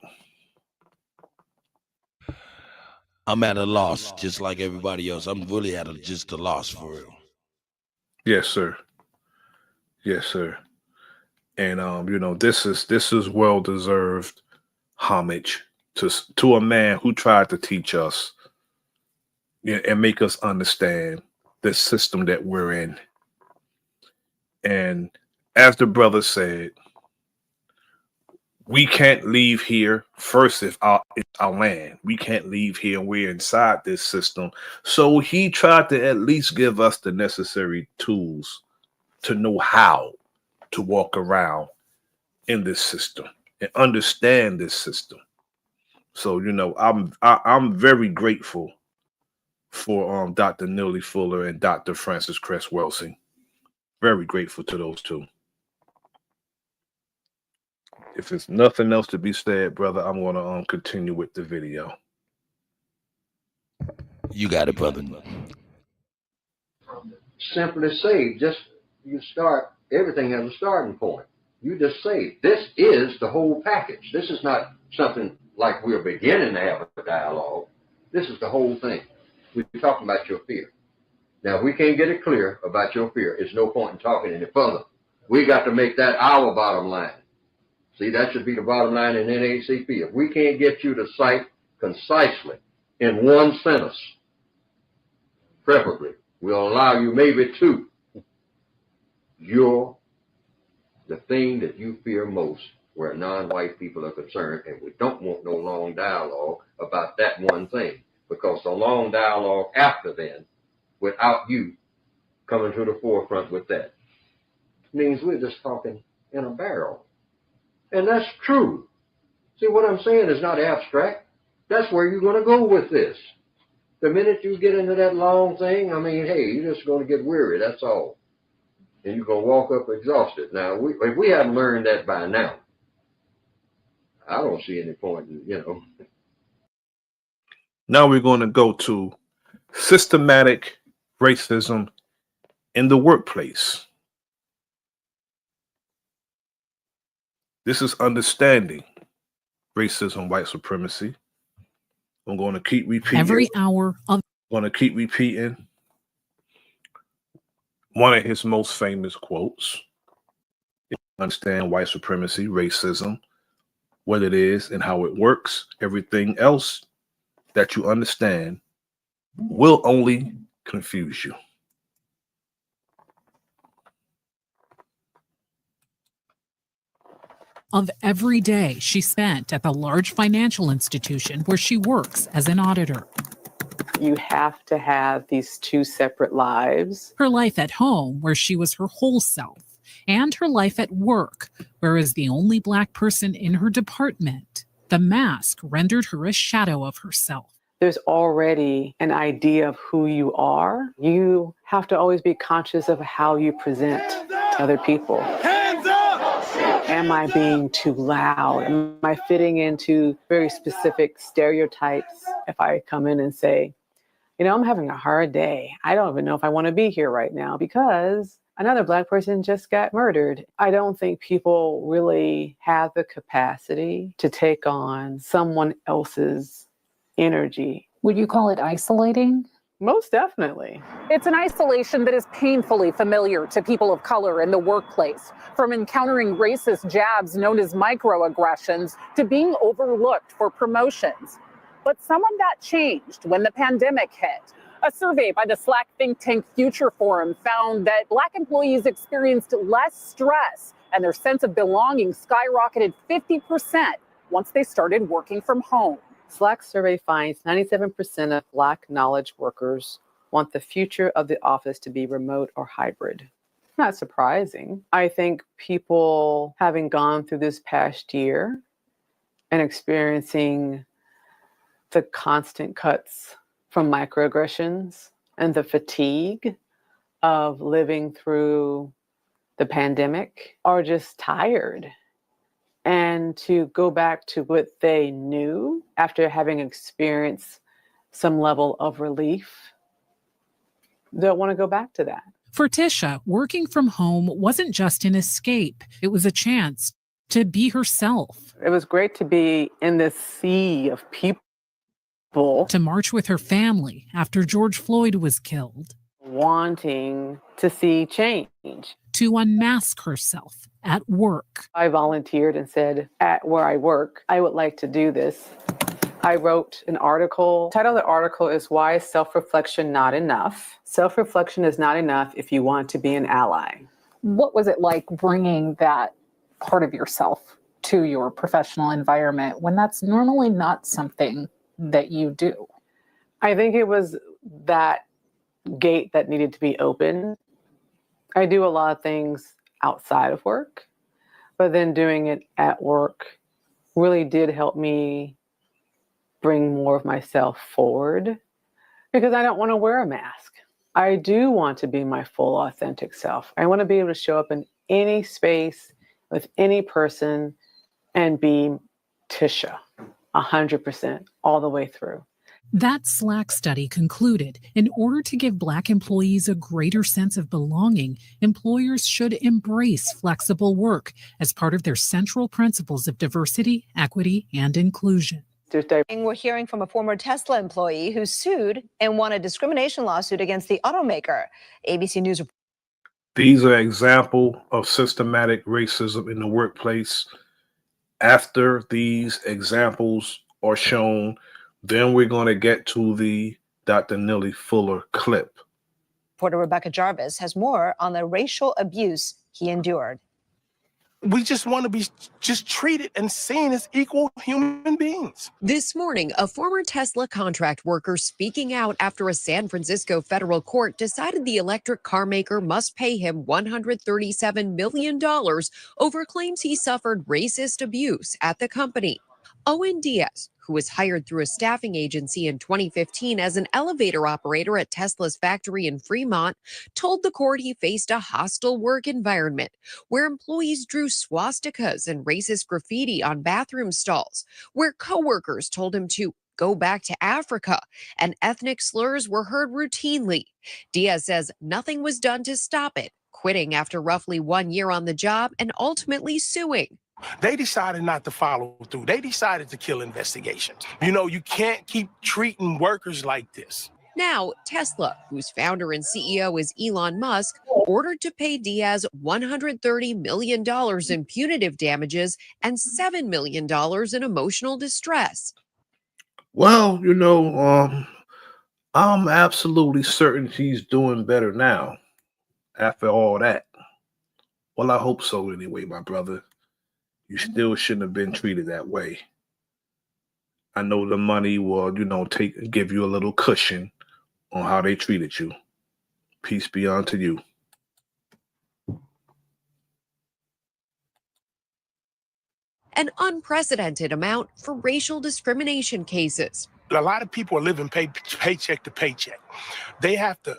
Speaker 10: I'm at a loss, just like everybody else. I'm really at just a loss for real.
Speaker 1: Yes, sir. Yes, sir. And this is well deserved homage to a man who tried to teach us, and make us understand the system that we're in. And as the brother said, we can't leave here first if it's our land. We can't leave here and we're inside this system. So he tried to at least give us the necessary tools to know how to walk around in this system and understand this system. So I'm very grateful for Dr. Neely Fuller and Dr. Francis Cress Welsing. Very grateful to those two. If there's nothing else to be said, brother, I'm gonna continue with the video.
Speaker 10: You got it, brother.
Speaker 7: Simply say, just you start, everything has a starting point. You just say, this is the whole package. This is not something like we're beginning to have a dialogue. This is the whole thing. We're talking about your fear. Now, if we can't get it clear about your fear, it's no point in talking any further. We got to make that our bottom line. See, that should be the bottom line in NAACP. If we can't get you to cite concisely in one sentence, preferably, we'll allow you maybe two. You're the thing that you fear most where non-white people are concerned, and we don't want no long dialogue about that one thing, because the long dialogue after then, without you coming to the forefront with that, means we're just talking in a barrel. And that's true. See, what I'm saying is not abstract. That's where you're going to go with this. The minute you get into that long thing, I mean, hey, you're just going to get weary, that's all. And you're going to walk up exhausted. Now, if we hadn't learned that by now, I don't see any point in,
Speaker 1: Now we're going to go to systematic racism in the workplace. This is understanding racism, white supremacy. I'm going to keep repeating.
Speaker 11: Every hour of.
Speaker 1: I'm going to keep repeating one of his most famous quotes. Understand white supremacy, racism, what it is and how it works. Everything else that you understand will only confuse you.
Speaker 11: Of every day she spent at the large financial institution where she works as an auditor.
Speaker 12: You have to have these two separate lives.
Speaker 11: Her life at home, where she was her whole self, and her life at work, where as the only Black person in her department, the mask rendered her a shadow of herself.
Speaker 12: There's already an idea of who you are. You have to always be conscious of how you present to other people.
Speaker 13: Hands up!
Speaker 12: Am I being too loud? Am I fitting into very specific stereotypes? If I come in and say, I'm having a hard day. I don't even know if I want to be here right now because another Black person just got murdered. I don't think people really have the capacity to take on someone else's energy.
Speaker 14: Would you call it isolating?
Speaker 12: Most definitely.
Speaker 15: It's an isolation that is painfully familiar to people of color in the workplace, from encountering racist jabs known as microaggressions to being overlooked for promotions. But some of that changed when the pandemic hit. A survey by the Slack think tank Future Forum found that Black employees experienced less stress and their sense of belonging skyrocketed 50% once they started working from home.
Speaker 12: Slack survey finds 97% of Black knowledge workers want the future of the office to be remote or hybrid. Not surprising. I think people having gone through this past year and experiencing the constant cuts from microaggressions and the fatigue of living through the pandemic are just tired and to go back to what they knew after having experienced some level of relief. Don't want to go back to that.
Speaker 11: For Tisha, working from home wasn't just an escape. It was a chance to be herself.
Speaker 12: It was great to be in this sea of people.
Speaker 11: To march with her family after George Floyd was killed.
Speaker 12: Wanting to see change.
Speaker 11: To unmask herself at work.
Speaker 12: I volunteered and said, at where I work, I would like to do this. I wrote an article. The title of the article is Why is Self-Reflection Not Enough? Self-reflection is not enough if you want to be an ally.
Speaker 15: What was it like bringing that part of yourself to your professional environment when that's normally not something that you do?
Speaker 12: I think it was that gate that needed to be open. I do a lot of things outside of work, but then doing it at work really did help me bring more of myself forward because I don't want to wear a mask. I do want to be my full authentic self. I want to be able to show up in any space with any person and be Tisha 100% all the way through.
Speaker 11: That Slack study concluded, in order to give Black employees a greater sense of belonging, employers should embrace flexible work as part of their central principles of diversity, equity, and inclusion.
Speaker 13: And we're hearing from a former Tesla employee who sued and won a discrimination lawsuit against the automaker. ABC News.
Speaker 1: These are examples of systematic racism in the workplace. After these examples are shown, then we're going to get to the Dr.Neely Fuller clip.
Speaker 13: Reporter Rebecca Jarvis has more on the racial abuse he endured.
Speaker 16: We just want to be just treated and seen as equal human beings.
Speaker 17: This morning, a former Tesla contract worker speaking out after a San Francisco federal court decided the electric car maker must pay him $137 million over claims he suffered racist abuse at the company. Owen Diaz, who was hired through a staffing agency in 2015 as an elevator operator at Tesla's factory in Fremont, told the court he faced a hostile work environment where employees drew swastikas and racist graffiti on bathroom stalls, where coworkers told him to go back to Africa, and ethnic slurs were heard routinely. Diaz says nothing was done to stop it, quitting after roughly 1 year on the job and ultimately suing.
Speaker 16: They decided not to follow through. They decided to kill investigations. You know, you can't keep treating workers like this.
Speaker 17: Now, Tesla, whose founder and CEO is Elon Musk, ordered to pay Diaz $130 million in punitive damages and $7 million in emotional distress.
Speaker 1: Well, you know, I'm absolutely certain he's doing better now after all that. Well, I hope so anyway, my brother. You still shouldn't have been treated that way. I know the money will, you know, give you a little cushion on how they treated you. Peace be unto you.
Speaker 17: An unprecedented amount for racial discrimination cases.
Speaker 16: A lot of people are living paycheck to paycheck. They have to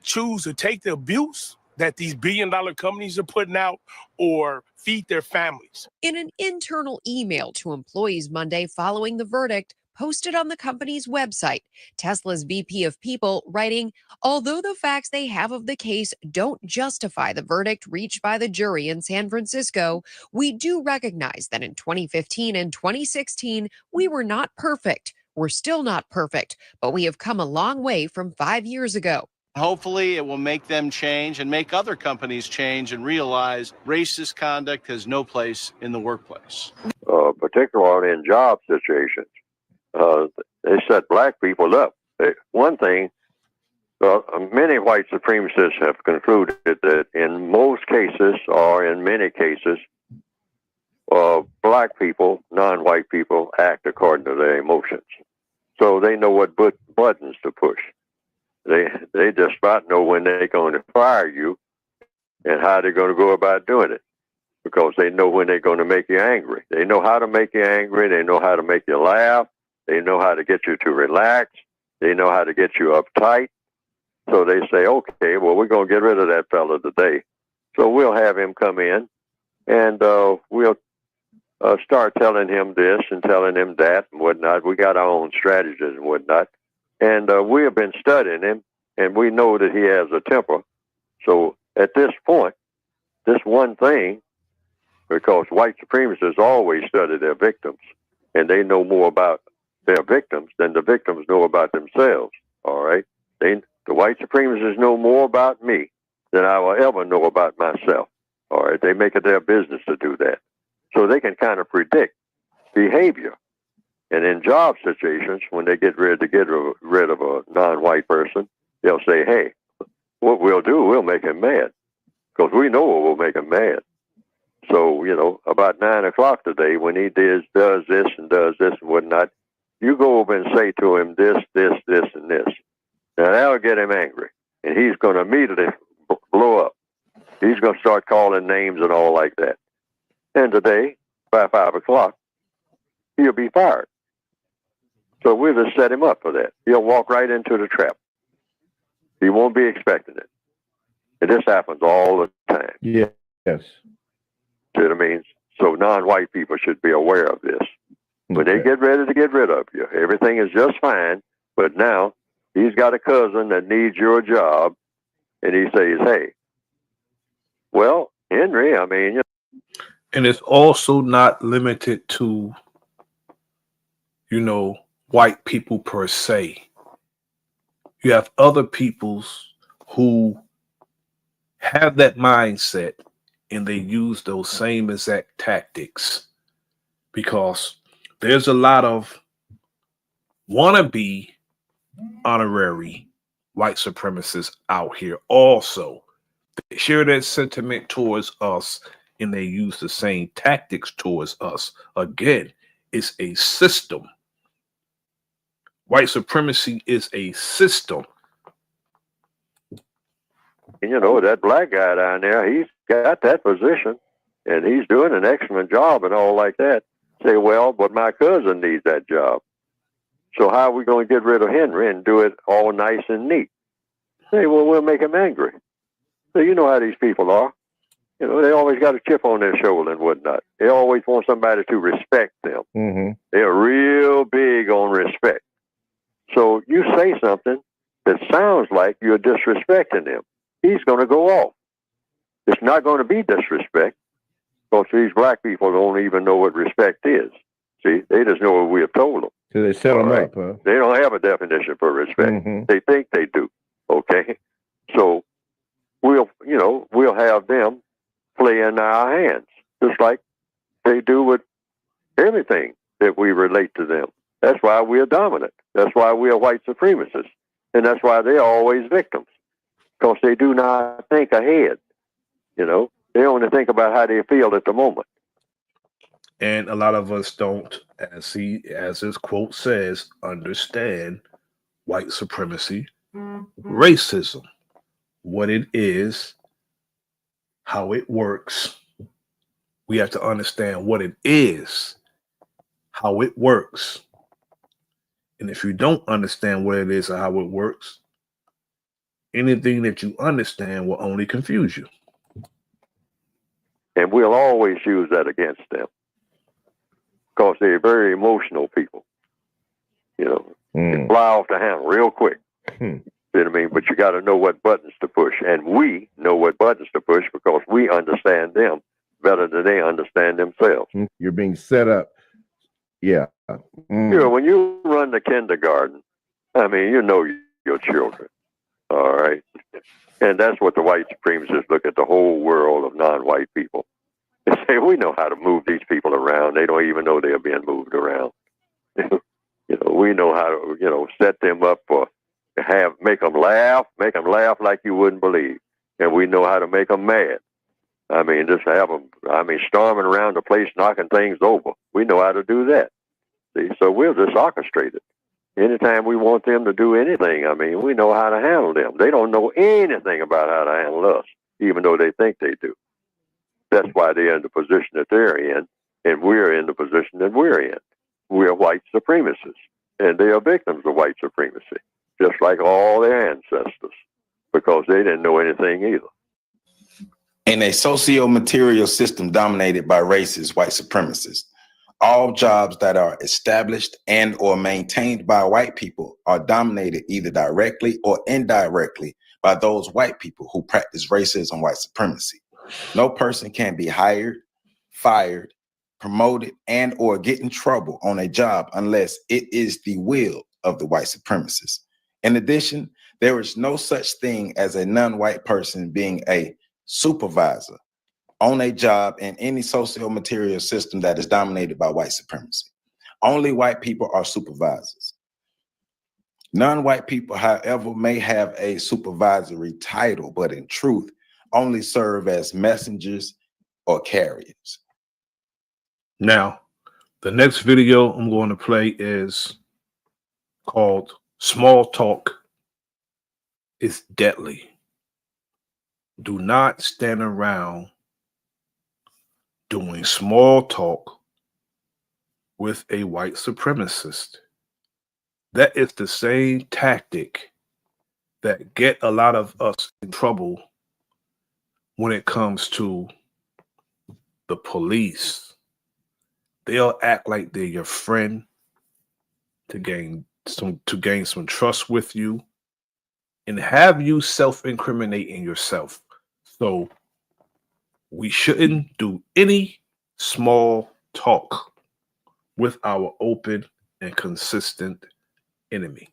Speaker 16: choose to take the abuse that these billion-dollar companies are putting out or feed their families.
Speaker 17: In an internal email to employees Monday following the verdict, posted on the company's website, Tesla's VP of People writing, although the facts they have of the case don't justify the verdict reached by the jury in San Francisco, we do recognize that in 2015 and 2016, we were not perfect. We're still not perfect, but we have come a long way from 5 years ago.
Speaker 18: Hopefully it will make them change and make other companies change and realize racist conduct has no place in the workplace.
Speaker 3: Particularly in job situations. They set black people up. One thing, many white supremacists have concluded that in most cases, or in many cases, black people, non-white people, act according to their emotions. So they know what buttons to push. They just about know when they're going to fire you and how they're going to go about doing it, because they know when they're going to make you angry. They know how to make you angry. They know how to make you laugh. They know how to get you to relax. They know how to get you uptight. So they say, okay, well, we're going to get rid of that fella today. So we'll have him come in and we'll start telling him this and telling him that and whatnot. We got our own strategies and whatnot. And we have been studying him, and we know that he has a temper. So at this point, this one thing, because white supremacists always study their victims, and they know more about their victims than the victims know about themselves. All right? The white supremacists know more about me than I will ever know about myself. All right? They make it their business to do that. So they can kind of predict behavior. And in job situations, when they get rid of a non-white person, they'll say, hey, what we'll do, we'll make him mad. Because we know what will make him mad. So, about 9 o'clock today, when he does this and whatnot, you go over and say to him this, and this. Now, that'll get him angry. And he's going to immediately blow up. He's going to start calling names and all like that. And today, by 5 o'clock, he'll be fired. So we'll just set him up for that. He'll walk right into the trap. He won't be expecting it. And this happens all the time.
Speaker 4: Yes.
Speaker 3: See what I mean? So non-white people should be aware of this. When they get ready to get rid of you, everything is just fine. But now he's got a cousin that needs your job, and he says, hey, well, Henry,
Speaker 1: And it's also not limited to, white people per se. You have other peoples who have that mindset, and they use those same exact tactics, because there's a lot of wannabe honorary white supremacists out here also. They share that sentiment towards us, and they use the same tactics towards us. Again, it's a system. White supremacy is a system.
Speaker 3: That black guy down there, he's got that position, and he's doing an excellent job and all like that. Say, well, but my cousin needs that job. So how are we going to get rid of Henry and do it all nice and neat? Say, well, we'll make him angry. So you know how these people are. They always got a chip on their shoulder and whatnot. They always want somebody to respect them.
Speaker 4: Mm-hmm.
Speaker 3: They're real big on respect. So you say something that sounds like you're disrespecting them, he's going to go off. It's not going to be disrespect, because these black people don't even know what respect is. See, they just know what we have told them.
Speaker 4: So they set them up, huh?
Speaker 3: They don't have a definition for respect.
Speaker 4: Mm-hmm.
Speaker 3: They think they do. Okay? So we'll have them play in our hands, just like they do with everything that we relate to them. That's why we're dominant. That's why we're white supremacists. And that's why they're always victims, because they do not think ahead. They only think about how they feel at the moment.
Speaker 1: And a lot of us don't, as his quote says, understand white supremacy, racism, what it is, how it works. We have to understand what it is, how it works. And if you don't understand what it is or how it works, anything that you understand will only confuse you.
Speaker 3: And we'll always use that against them, because they're very emotional people. They fly off the handle real quick. You know what I mean? But you got to know what buttons to push. And we know what buttons to push, because we understand them better than they understand themselves.
Speaker 4: You're being set up. Yeah.
Speaker 3: When you run the kindergarten, you know your children. All right. And that's what the white supremacists look at the whole world of non-white people. They say, we know how to move these people around. They don't even know they're being moved around. We know how to, set them up for make them laugh like you wouldn't believe. And we know how to make them mad. Just have them, storming around the place, knocking things over. We know how to do that. See, so we'll just orchestrate it. Anytime we want them to do anything, we know how to handle them. They don't know anything about how to handle us, even though they think they do. That's why they're in the position that they're in, and we're in the position that we're in. We're white supremacists, and they are victims of white supremacy, just like all their ancestors, because they didn't know anything either.
Speaker 19: In a socio-material system dominated by racist white supremacists, all jobs that are established and or maintained by white people are dominated either directly or indirectly by those white people who practice racism and white supremacy. No person can be hired, fired, promoted, and or get in trouble on a job unless it is the will of the white supremacists. In addition, there is no such thing as a non-white person being a supervisor on a job in any socio-material system that is dominated by white supremacy. Only white people are supervisors. Non-white people, however, may have a supervisory title, but in truth, only serve as messengers or carriers.
Speaker 1: Now, the next video I'm going to play is called Small Talk is Deadly. Do not stand around doing small talk with a white supremacist. That is the same tactic that get a lot of us in trouble when it comes to the police. They'll act like they're your friend to gain some trust with you and have you self-incriminating yourself. So we shouldn't do any small talk with our open and consistent enemy.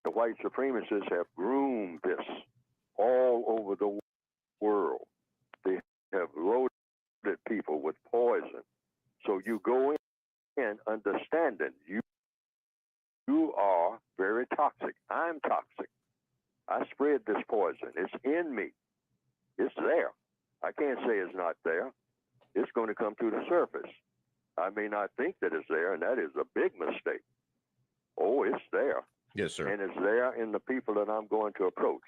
Speaker 3: The white supremacists have groomed this all over the world. They have loaded people with poison. So you go in understanding you are very toxic. I'm toxic. I spread this poison. It's in me. It's there. I can't say it's not there. It's going to come to the surface. I may not think that it's there, and that is a big mistake. Oh, it's there.
Speaker 4: Yes, sir.
Speaker 3: And it's there in the people that I'm going to approach.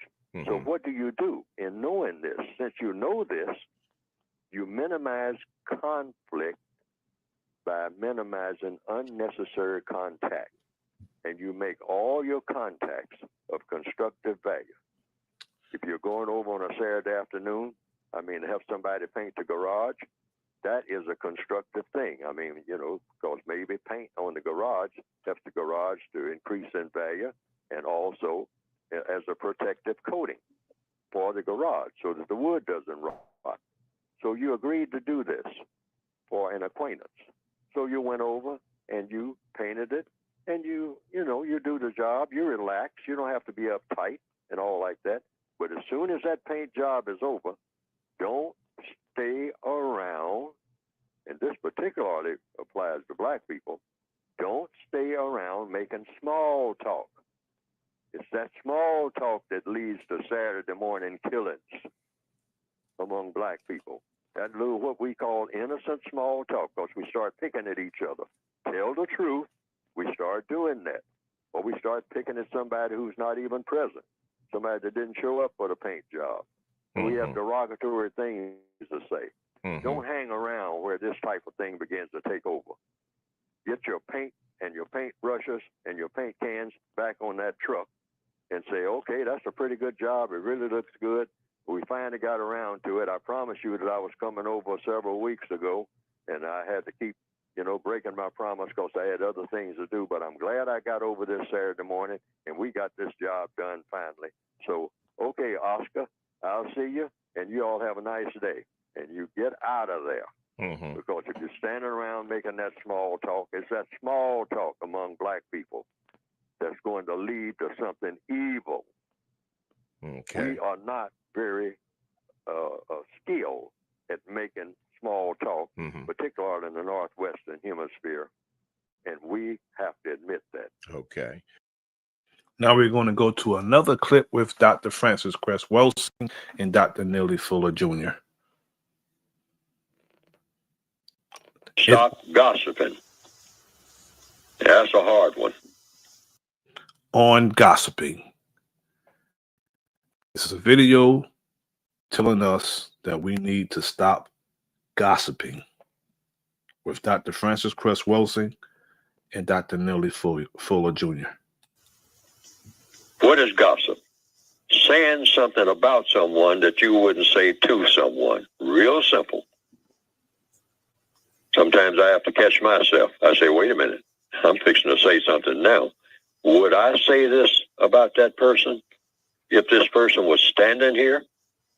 Speaker 3: So what do you do in knowing this? Since you know this, you minimize conflict by minimizing unnecessary contact. And you make all your contacts of constructive value. If you're going over on a Saturday afternoon, to help somebody paint the garage, that is a constructive thing. Because maybe paint on the garage helps the garage to increase in value and also as a protective coating for the garage so that the wood doesn't rot. So you agreed to do this for an acquaintance. So you went over and you painted it and you do the job. You relax. You don't have to be uptight and all like that. But as soon as that paint job is over, don't stay around, and this particularly applies to black people, don't stay around making small talk. It's that small talk that leads to Saturday morning killings among black people. That little what we call innocent small talk, because we start picking at each other. Tell the truth, we start doing that. Or we start picking at somebody who's not even present, somebody that didn't show up for the paint job. We have derogatory things to say. Don't hang around where this type of thing begins to take over. Get your paint and your paint brushes and your paint cans back on that truck and say, okay, that's a pretty good job. It really looks good. We finally got around to it. I promise you that I was coming over several weeks ago, and I had to keep, breaking my promise because I had other things to do. But I'm glad I got over this Saturday morning, and we got this job done finally. So, okay, Oscar, I'll see you, and you all have a nice day. And you get out of there. Because if you're standing around making that small talk, it's that small talk among black people that's going to lead to something evil. We are not very skilled at making small talk, particularly in the Northwestern Hemisphere, and we have to admit that.
Speaker 4: Okay.
Speaker 1: Now we're going to go to another clip with Dr. Francis Cress Wilson and Dr. Neely Fuller Jr.
Speaker 3: Stop gossiping. That's a hard one.
Speaker 1: On gossiping. This is a video telling us that we need to stop Gossiping with Dr. Francis Cress Wilson and Dr. Neely Fuller Jr.
Speaker 3: What is gossip? Saying something about someone that you wouldn't say to someone. Real simple. Sometimes I have to catch myself. I say, wait a minute, I'm fixing to say something now. Would I say this about that person if this person was standing here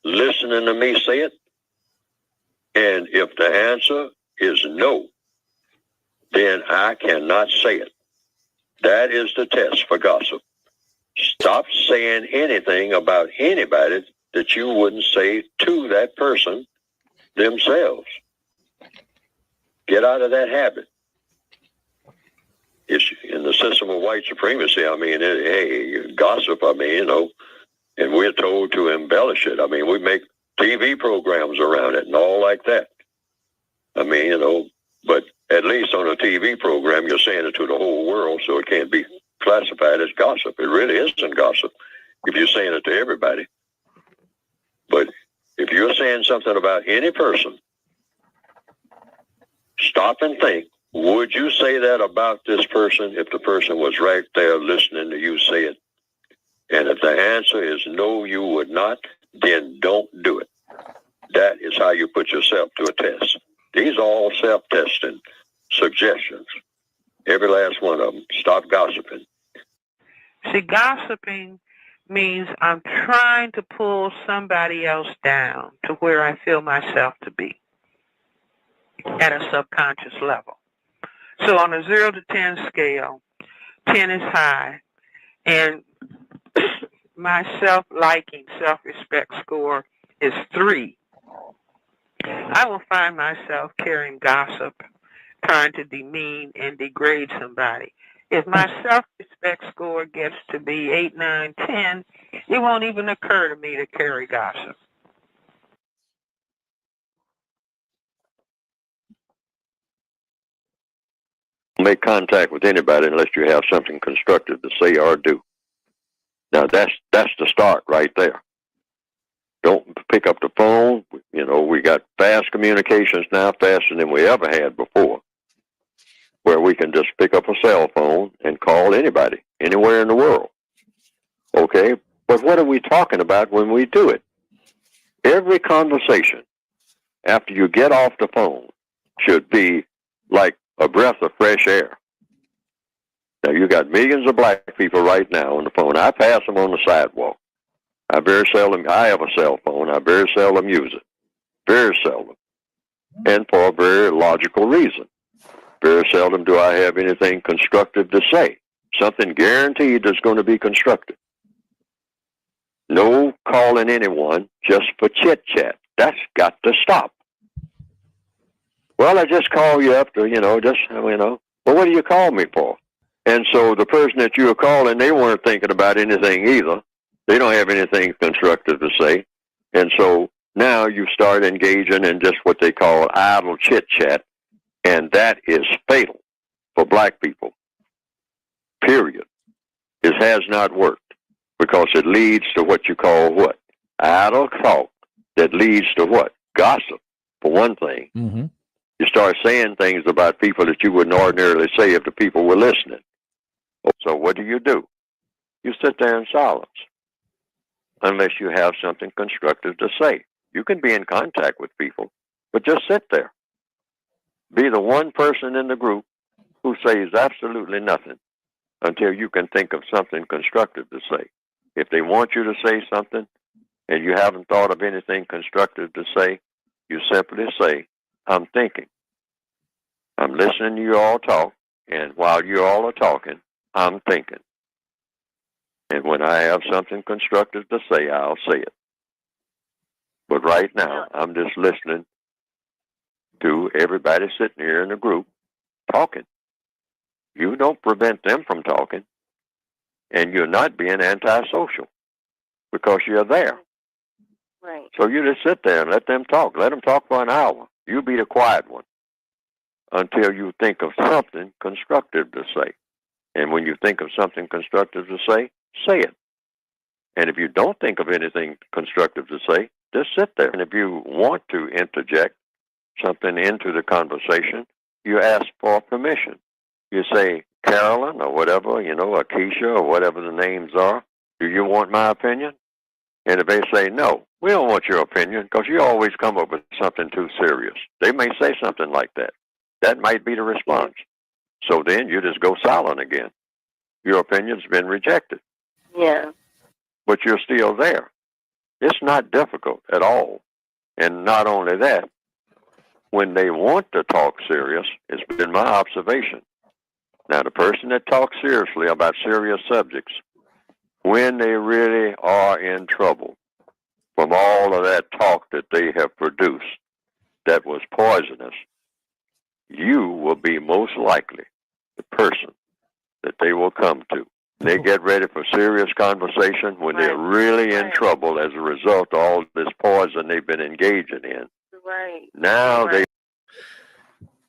Speaker 3: listening to me say it? And if the answer is no, then I cannot say it. That is the test for gossip. Stop saying anything about anybody that you wouldn't say to that person themselves. Get out of that habit. It's in the system of white supremacy. I mean, hey, gossip, I mean, you know, and we're told to embellish it. I mean, we make TV programs around it and all like that. I mean, you know, but at least on a TV program, you're saying it to the whole world, so it can't be classified as gossip. It really isn't gossip if you're saying it to everybody. But if you're saying something about any person, stop and think, would you say that about this person if the person was right there listening to you say it? And if the answer is no, you would not, then don't do it. That is how you put yourself to a test. These are all self-testing suggestions. Every last one of them. Stop gossiping.
Speaker 9: See, gossiping means I'm trying to pull somebody else down to where I feel myself to be at a subconscious level. So on a 0 to 10 scale, 10 is high, and my self-liking, self-respect score is 3. I will find myself carrying gossip, trying to demean and degrade somebody. If my self-respect score gets to be 8, 9, 10, it won't even occur to me to carry gossip.
Speaker 3: Make contact with anybody unless you have something constructive to say or do. Now that's the start right there. Don't pick up the phone. You know, we got fast communications now, faster than we ever had before, where we can just pick up a cell phone and call anybody, anywhere in the world. Okay? But what are we talking about when we do it? Every conversation after you get off the phone should be like a breath of fresh air. Now, you got millions of black people right now on the phone. I pass them on the sidewalk. I have a cell phone. I very seldom use it. Very seldom. And for a very logical reason. Very seldom do I have anything constructive to say. Something guaranteed that's going to be constructive. No calling anyone just for chit-chat. That's got to stop. Well, I just call you up to, well, what do you call me for? And so the person that you were calling, they weren't thinking about anything either. They don't have anything constructive to say. And so now you start engaging in just what they call idle chit-chat, and that is fatal for black people. Period. It has not worked because it leads to what you call what? Idle talk that leads to what? Gossip, for one thing.
Speaker 20: Mm-hmm.
Speaker 3: You start saying things about people that you wouldn't ordinarily say if the people were listening. So what do? You sit there in silence unless you have something constructive to say. You can be in contact with people, but just sit there. Be the one person in the group who says absolutely nothing until you can think of something constructive to say. If they want you to say something and you haven't thought of anything constructive to say, you simply say, I'm thinking. I'm listening to you all talk, and while you all are talking, I'm thinking. And when I have something constructive to say, I'll say it. But right now, I'm just listening to everybody sitting here in the group talking. You don't prevent them from talking, and you're not being antisocial because you're there.
Speaker 21: Right.
Speaker 3: So you just sit there and let them talk. Let them talk for an hour. You be the quiet one until you think of something constructive to say. And when you think of something constructive to say it. And if you don't think of anything constructive to say, just sit there. And if you want to interject, something into the conversation, you ask for permission. You say, Carolyn or whatever, you know, or Keisha or whatever the names are, do you want my opinion? And if they say, no, we don't want your opinion because you always come up with something too serious. They may say something like that. That might be the response. So then you just go silent again. Your opinion's been rejected.
Speaker 20: Yeah.
Speaker 3: But you're still there. It's not difficult at all. And not only that, when they want to talk serious, it's been my observation. Now, the person that talks seriously about serious subjects, when they really are in trouble from all of that talk that they have produced that was poisonous, you will be most likely the person that they will come to. They get ready for serious conversation when they're really in trouble as a result of all this poison they've been engaging in.
Speaker 20: Right.
Speaker 3: Now they...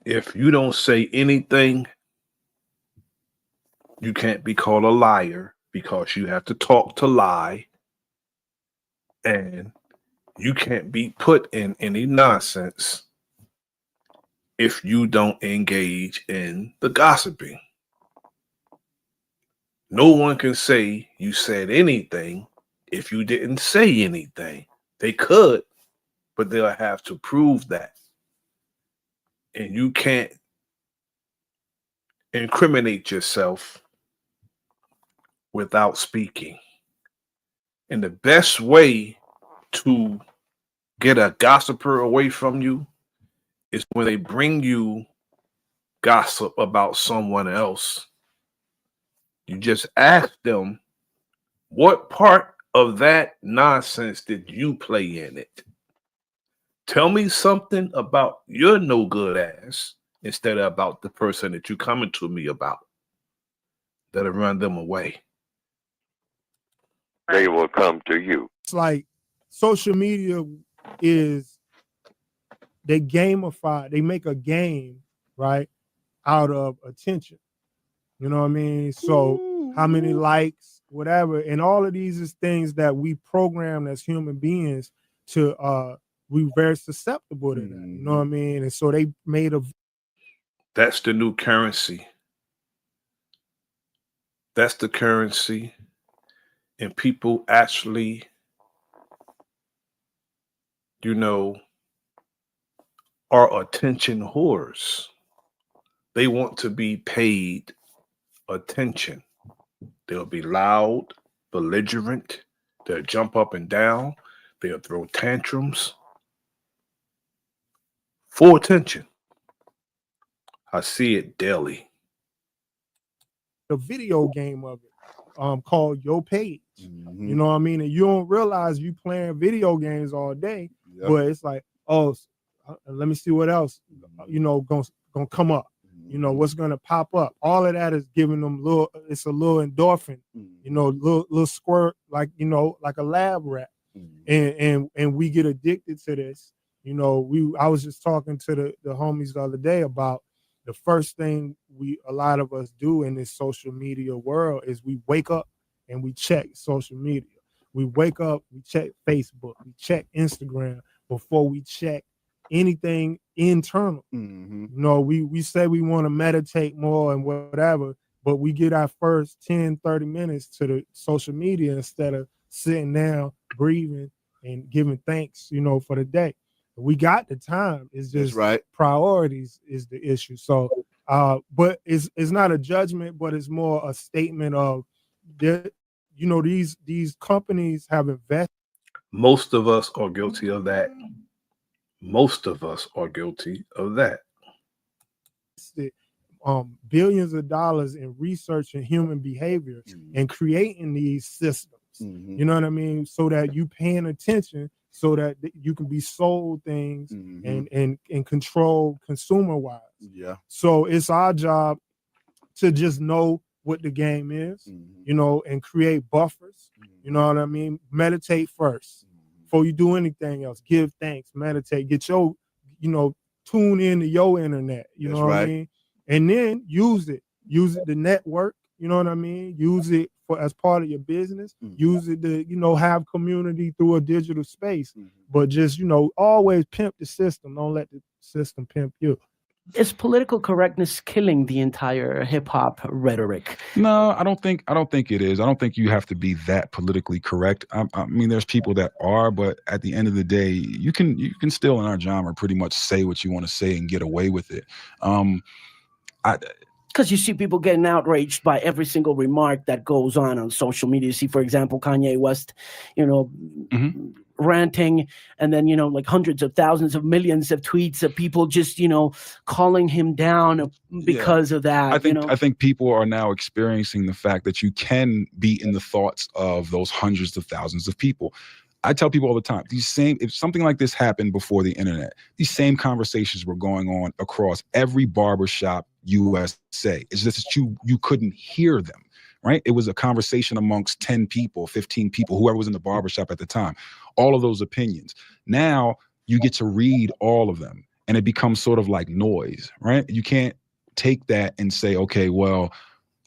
Speaker 1: If you don't say anything, you can't be called a liar because you have to talk to lie. And you can't be put in any nonsense if you don't engage in the gossiping. No one can say you said anything if you didn't say anything. They could, but they'll have to prove that. And you can't incriminate yourself without speaking. And the best way to get a gossiper away from you is when they bring you gossip about someone else. You just ask them, what part of that nonsense did you play in it? Tell me something about your no good ass instead of about the person that you're coming to me about. That'll run them away.
Speaker 3: They will come to you.
Speaker 21: It's like social media is, they gamify, they make a game, right, out of attention. You know what I mean? So how many likes, whatever, and all of these is things that we program as human beings to we very susceptible to that. You know what I mean? And so they made a...
Speaker 1: That's the new currency. That's the currency. And people actually, you know, are attention whores. They want to be paid attention. They'll be loud, belligerent. They'll jump up and down. They'll throw tantrums for attention. I see it daily.
Speaker 21: The video game of it, called Your Page. You know what I mean? And you don't realize you playing video games all day, but it's like, oh, let me see what else, you know, gonna come up. You know, what's gonna pop up. All of that is giving them it's a little endorphin, you know, little squirt, like, you know, like a lab rat. And we get addicted to this. You know, I was just talking to the homies the other day about the first thing a lot of us do in this social media world is we wake up and we check social media. We wake up, we check Facebook, we check Instagram before we check anything internal. You know, we say we want to meditate more and whatever, but we get our first 10, 30 minutes to the social media instead of sitting down, breathing, and giving thanks, you know, for the day. We got the time. It's just priorities is the issue. So, but it's not a judgment, but it's more a statement of that, you know, these companies have invested.
Speaker 1: Most of us are guilty of that. Most of us are guilty of that.
Speaker 21: Billions of dollars in researching human behavior and creating these systems. You know what I mean? So that you paying attention, so that you can be sold things and control consumer wise.
Speaker 22: Yeah.
Speaker 21: So it's our job to just know what the game is, you know, and create buffers. You know what I mean? Meditate first before you do anything else. Give thanks, meditate, get your, you know, tune into your internet. You know what I mean? And then use it to network. You know what I mean? Use it for as part of your business. Use it to, you know, have community through a digital space. But just, you know, always pimp the system. Don't let the system pimp you.
Speaker 20: Is political correctness killing the entire hip hop rhetoric?
Speaker 22: No, I don't think it is. I don't think you have to be that politically correct. I mean, there's people that are, but at the end of the day, you can still in our genre pretty much say what you want to say and get away with it.
Speaker 20: Because you see people getting outraged by every single remark that goes on social media. You see, for example, Kanye West, ranting, and then, like hundreds of thousands of millions of tweets of people just, calling him down because of that.
Speaker 22: I think people are now experiencing the fact that you can be in the thoughts of those hundreds of thousands of people. I tell people all the time, if something like this happened before the internet, these same conversations were going on across every barbershop USA. It's just that you couldn't hear them, right? It was a conversation amongst 10 people, 15 people, whoever was in the barbershop at the time, all of those opinions. Now you get to read all of them, and it becomes sort of like noise, right? You can't take that and say, okay, well,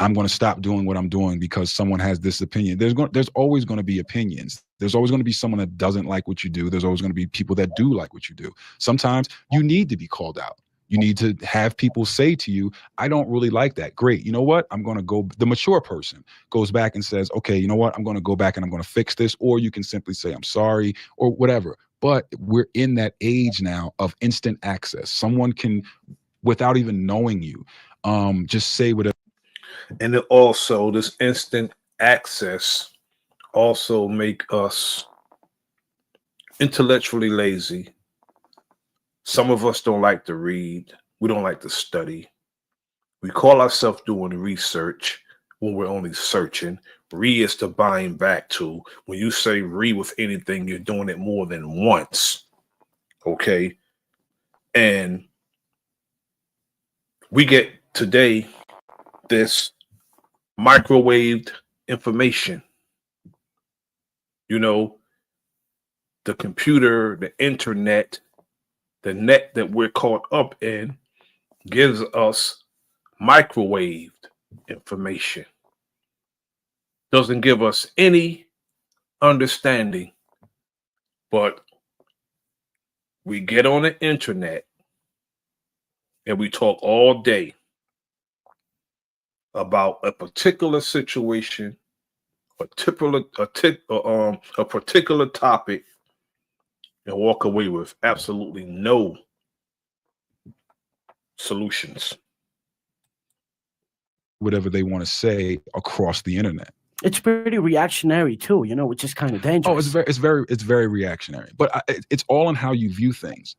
Speaker 22: I'm going to stop doing what I'm doing because someone has this opinion. There's always going to be opinions. There's always going to be someone that doesn't like what you do. There's always going to be people that do like what you do. Sometimes you need to be called out. You need to have people say to you, I don't really like that. Great. You know what? I'm going to go. The mature person goes back and says, okay, you know what? I'm going to go back and I'm going to fix this. Or you can simply say, I'm sorry, or whatever. But we're in that age now of instant access. Someone can, without even knowing you, just say whatever.
Speaker 1: And it also, this instant access also make us intellectually lazy. Some of us don't like to read. We don't like to study. We call ourselves doing research when we're only searching. Read is to bind back to. When you say read with anything, you're doing it more than once. Okay? And we get today this microwaved information. The computer, the internet, the net that we're caught up in gives us microwaved information. Doesn't give us any understanding, but we get on the internet and we talk all day about a particular situation, a particular topic, and walk away with absolutely no solutions.
Speaker 22: Whatever they want to say across the internet.
Speaker 20: It's pretty reactionary too, which is kind of dangerous.
Speaker 22: Oh, it's very reactionary. But it's all in how you view things.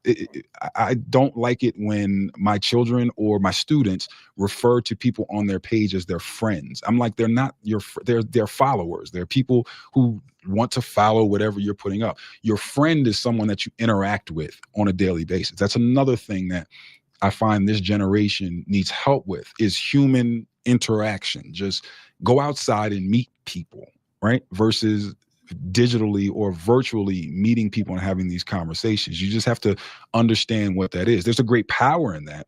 Speaker 22: I don't like it when my children or my students refer to people on their page as their friends. I'm like, they're not they're followers. They're people who want to follow whatever you're putting up. Your friend is someone that you interact with on a daily basis. That's another thing that I find this generation needs help with, is human interaction. Just go outside and meet people, right? Versus digitally or virtually meeting people and having these conversations. You just have to understand what that is. There's a great power in that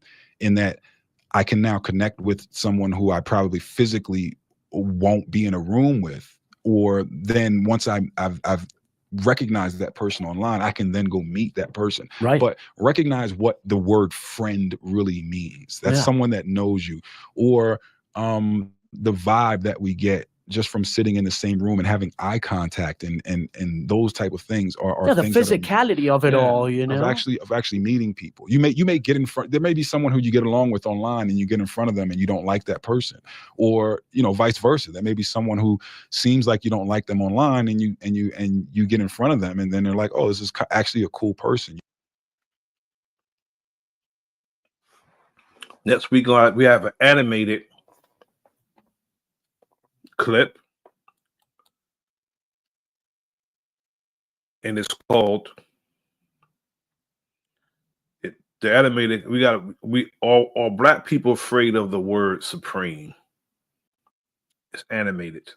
Speaker 22: I can now connect with someone who I probably physically won't be in a room with, or then once I've recognized that person online, I can then go meet that person.
Speaker 20: Right.
Speaker 22: But recognize what the word friend really means. That's someone that knows you, or the vibe that we get just from sitting in the same room and having eye contact and those type of things are
Speaker 20: the
Speaker 22: things
Speaker 20: physicality of it all,
Speaker 22: of actually meeting people. You may get in front. There may be someone who you get along with online and you get in front of them and you don't like that person, or vice versa. There may be someone who seems like you don't like them online and you get in front of them and then they're like, oh, this is actually a cool person.
Speaker 1: Next week we have an animated clip, and it's called the animated. We all black people afraid of the word supreme. It's animated.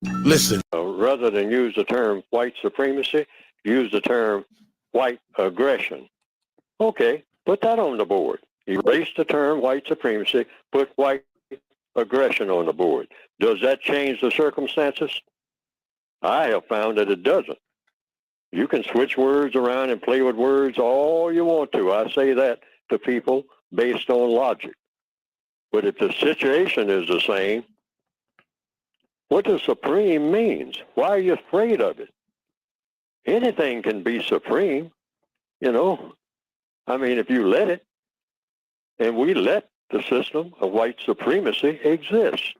Speaker 3: Listen. Rather than use the term white supremacy, use the term white aggression. Okay, put that on the board. Erase the term white supremacy, put white aggression on the board. Does that change the circumstances? I have found that it doesn't. You can switch words around and play with words all you want to. I say that to people based on logic. But if the situation is the same, what does supreme means? Why are you afraid of it? Anything can be supreme, you know. I mean, if you let it, and we let the system of white supremacy exist,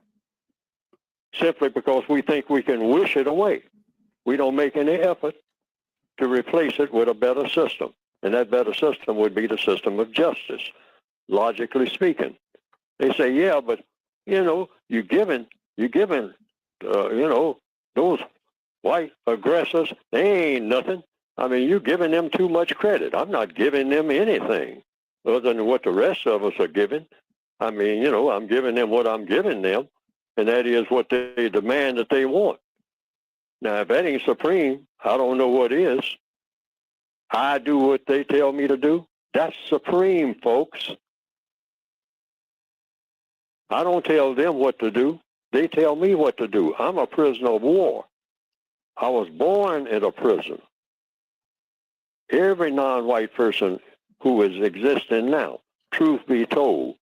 Speaker 3: simply because we think we can wish it away. We don't make any effort to replace it with a better system. And that better system would be the system of justice, logically speaking. They say, yeah, but, you know, you're giving you know, those white aggressors, they ain't nothing. I mean, you're giving them too much credit. I'm not giving them anything other than what the rest of us are giving. I mean, you know, I'm giving them what I'm giving them, and that is what they demand that they want. Now, if that ain't supreme, I don't know what is. I do what they tell me to do. That's supreme, folks. I don't tell them what to do. They tell me what to do. I'm a prisoner of war. I was born in a prison. Every non-white person who is existing now, truth be told,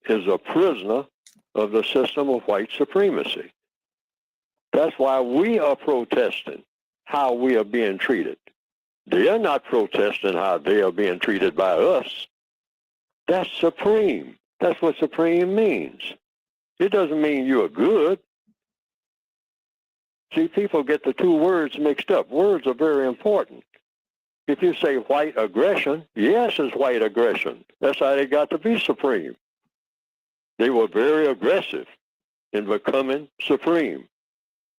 Speaker 3: is a prisoner of the system of white supremacy. That's why we are protesting how we are being treated. They are not protesting how they are being treated by us. That's supreme. That's what supreme means. It doesn't mean you're good. See, people get the two words mixed up. Words are very important. If you say white aggression, yes, it's white aggression. That's how they got to be supreme. They were very aggressive in becoming supreme.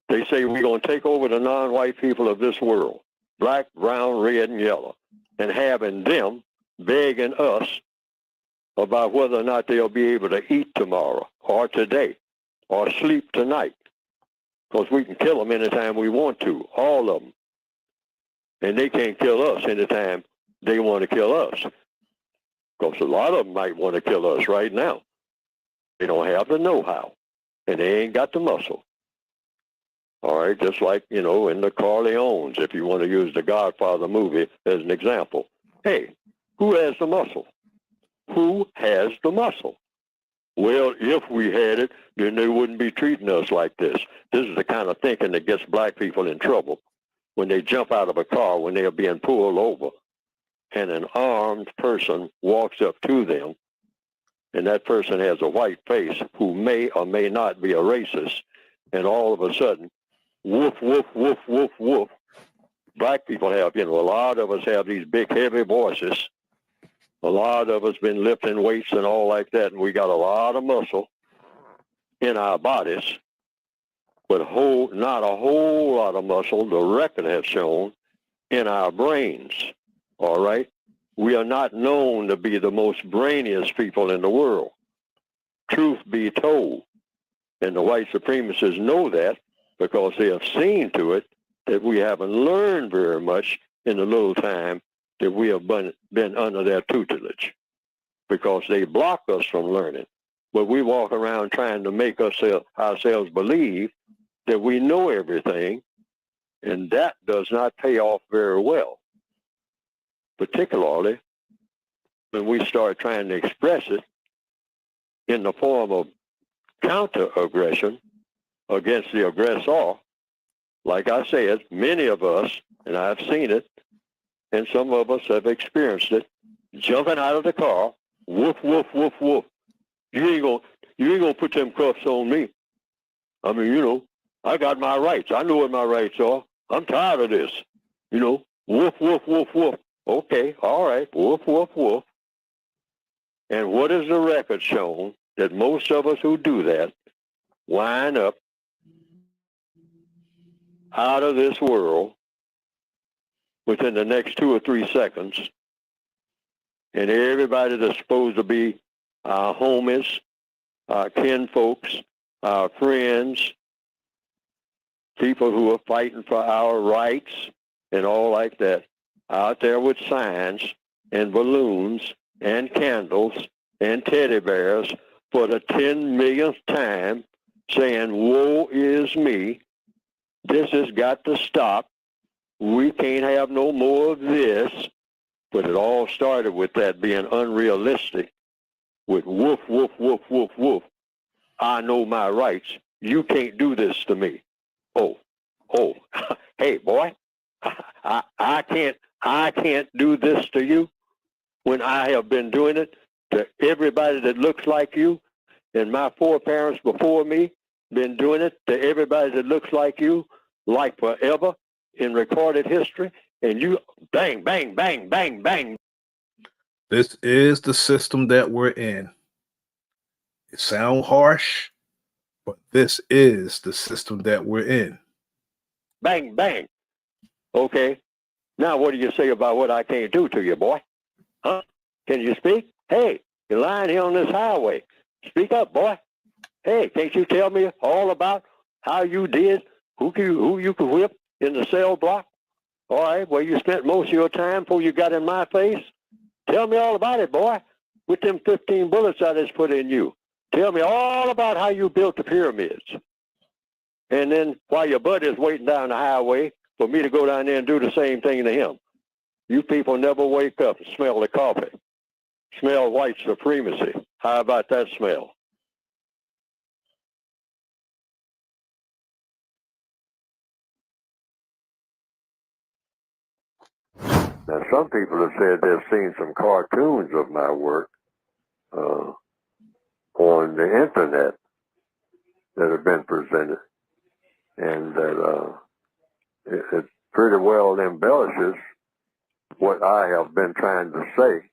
Speaker 3: They say we're going to take over the non-white people of this world, black, brown, red, and yellow, and having them begging us about whether or not they'll be able to eat tomorrow or today or sleep tonight, because we can kill them anytime we want to, all of them. And they can't kill us anytime they want to kill us, because a lot of them might want to kill us right now. They don't have the know-how, and they ain't got the muscle. All right, just like, you know, in the Corleones, if you want to use the Godfather movie as an example. Hey, who has the muscle? Who has the muscle? Well, if we had it, then they wouldn't be treating us like this. This is the kind of thinking that gets black people in trouble when they jump out of a car when they are being pulled over and an armed person walks up to them, and that person has a white face who may or may not be a racist, and all of a sudden, woof, woof, woof, woof, woof. Black people have, you know, a lot of us have these big, heavy voices. A lot of us been lifting weights and all like that, and we got a lot of muscle in our bodies, but not a whole lot of muscle, the record has shown, in our brains, all right? We are not known to be the most brainiest people in the world. Truth be told. And the white supremacists know that because they have seen to it that we haven't learned very much in the little time that we have been under their tutelage, because they block us from learning. But we walk around trying to make ourselves believe that we know everything, and that does not pay off very well, particularly when we start trying to express it in the form of counter-aggression against the aggressor. Like I said, many of us, and I've seen it, and some of us have experienced it, jumping out of the car, woof, woof, woof, woof. You ain't gonna put them cuffs on me. I mean, you know, I got my rights. I know what my rights are. I'm tired of this. You know, woof, woof, woof, woof. Okay, all right, woof, woof, woof. And what is the record shown? That most of us who do that wind up out of this world within the next 2 or 3 seconds. And everybody that's supposed to be our homies, our kinfolks, our friends, people who are fighting for our rights and all like that, out there with signs and balloons and candles and teddy bears for the 10 millionth time saying, woe is me. This has got to stop. We can't have no more of this. But it all started with that being unrealistic. With woof, woof, woof, woof, woof. I know my rights. You can't do this to me. Oh, hey, boy, I can't do this to you when I have been doing it to everybody that looks like you, and my foreparents before me been doing it to everybody that looks like you, like forever in recorded history, and you bang, bang, bang, bang, bang.
Speaker 1: This is the system that we're in. It sounds harsh, but this is the system that we're in.
Speaker 3: Bang, bang. Okay. Now what do you say about what I can't do to you, boy? Huh? Can you speak? Hey, you're lying here on this highway. Speak up, boy. Hey, can't you tell me all about how you did, who you could whip in the cell block? All right, where you spent most of your time before you got in my face? Tell me all about it, boy. With them 15 bullets I just put in you. Tell me all about how you built the pyramids. And then while your buddy's waiting down the highway for me to go down there and do the same thing to him. You people never wake up and smell the coffee. Smell white supremacy. How about that smell? Now, some people have said they've seen some cartoons of my work on the internet that have been presented, and that it pretty well embellishes what I have been trying to say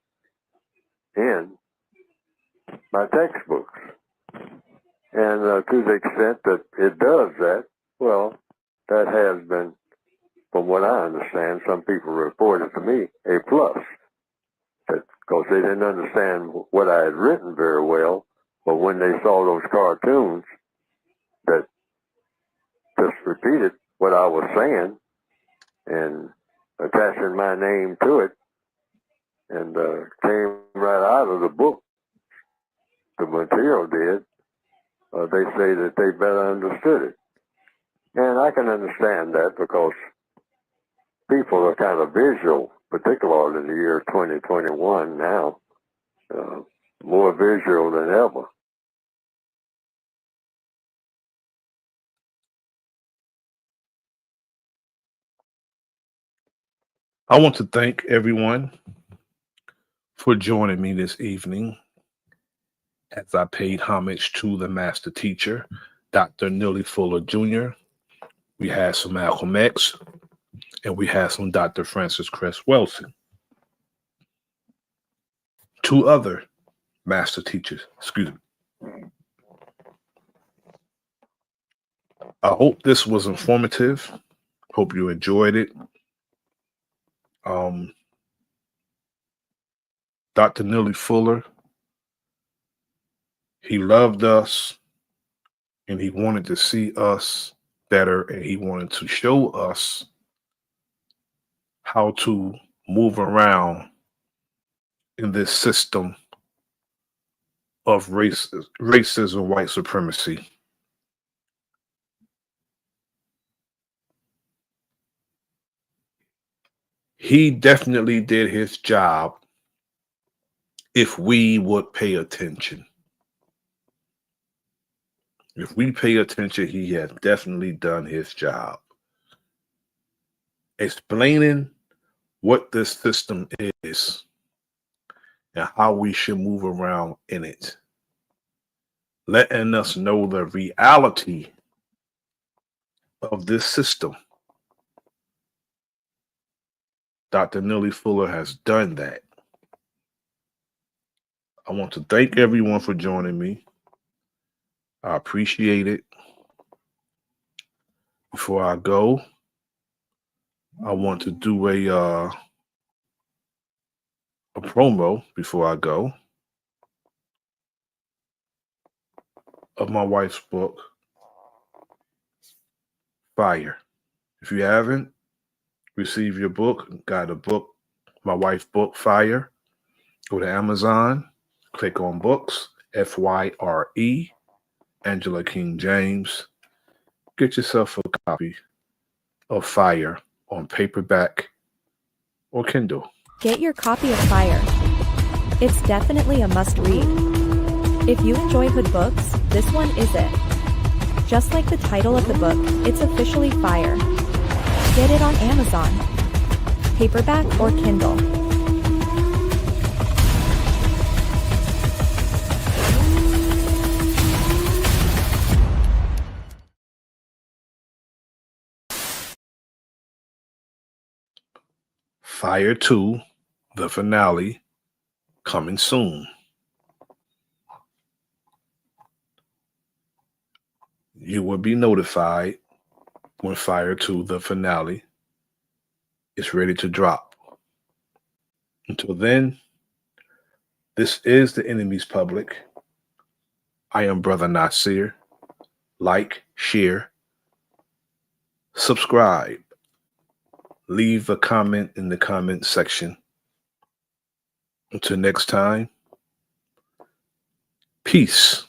Speaker 3: in my textbooks. And to the extent that it does that, well, that has been, from what I understand, some people reported to me, a plus. Because they didn't understand what I had written very well, but when they saw those cartoons that just repeated what I was saying and attaching my name to it, and came right out of the book, the material did, they say that they better understood it. And I can understand that because people are kind of visual, particularly in the year 2021 now, more visual than ever.
Speaker 1: I want to thank everyone for joining me this evening as I paid homage to the master teacher, Dr.Neely Fuller Jr. We had some Malcolm X, and we had some Dr. Francis Cress Welsing. Two other master teachers, excuse me. I hope this was informative. Hope you enjoyed it. Dr. Neely Fuller, he loved us, and he wanted to see us better, and he wanted to show us how to move around in this system of racism, white supremacy. He definitely did his job if we would pay attention. If we pay attention, he has definitely done his job. Explaining what this system is and how we should move around in it. Letting us know the reality of this system. Dr. Neely Fuller has done that. I want to thank everyone for joining me. I appreciate it. Before I go, I want to do a promo before I go of my wife's book, Fire. If you haven't received your book, got a book, my wife's book, Fire, go to Amazon, click on books, FYRE, Angela King James. Get yourself a copy of Fire on paperback or Kindle.
Speaker 5: Get your copy of Fire. It's definitely a must-read. If you enjoy hood books, this one is it. Just like the title of the book, it's officially Fire. Get it on Amazon, paperback or Kindle.
Speaker 1: Fire 2, the finale, coming soon. You will be notified when Fire 2, the finale, is ready to drop. Until then, this is the Enemy's Public. I am Bro.Nasir. Like, share, subscribe. Leave a comment in the comment section. Until next time, peace.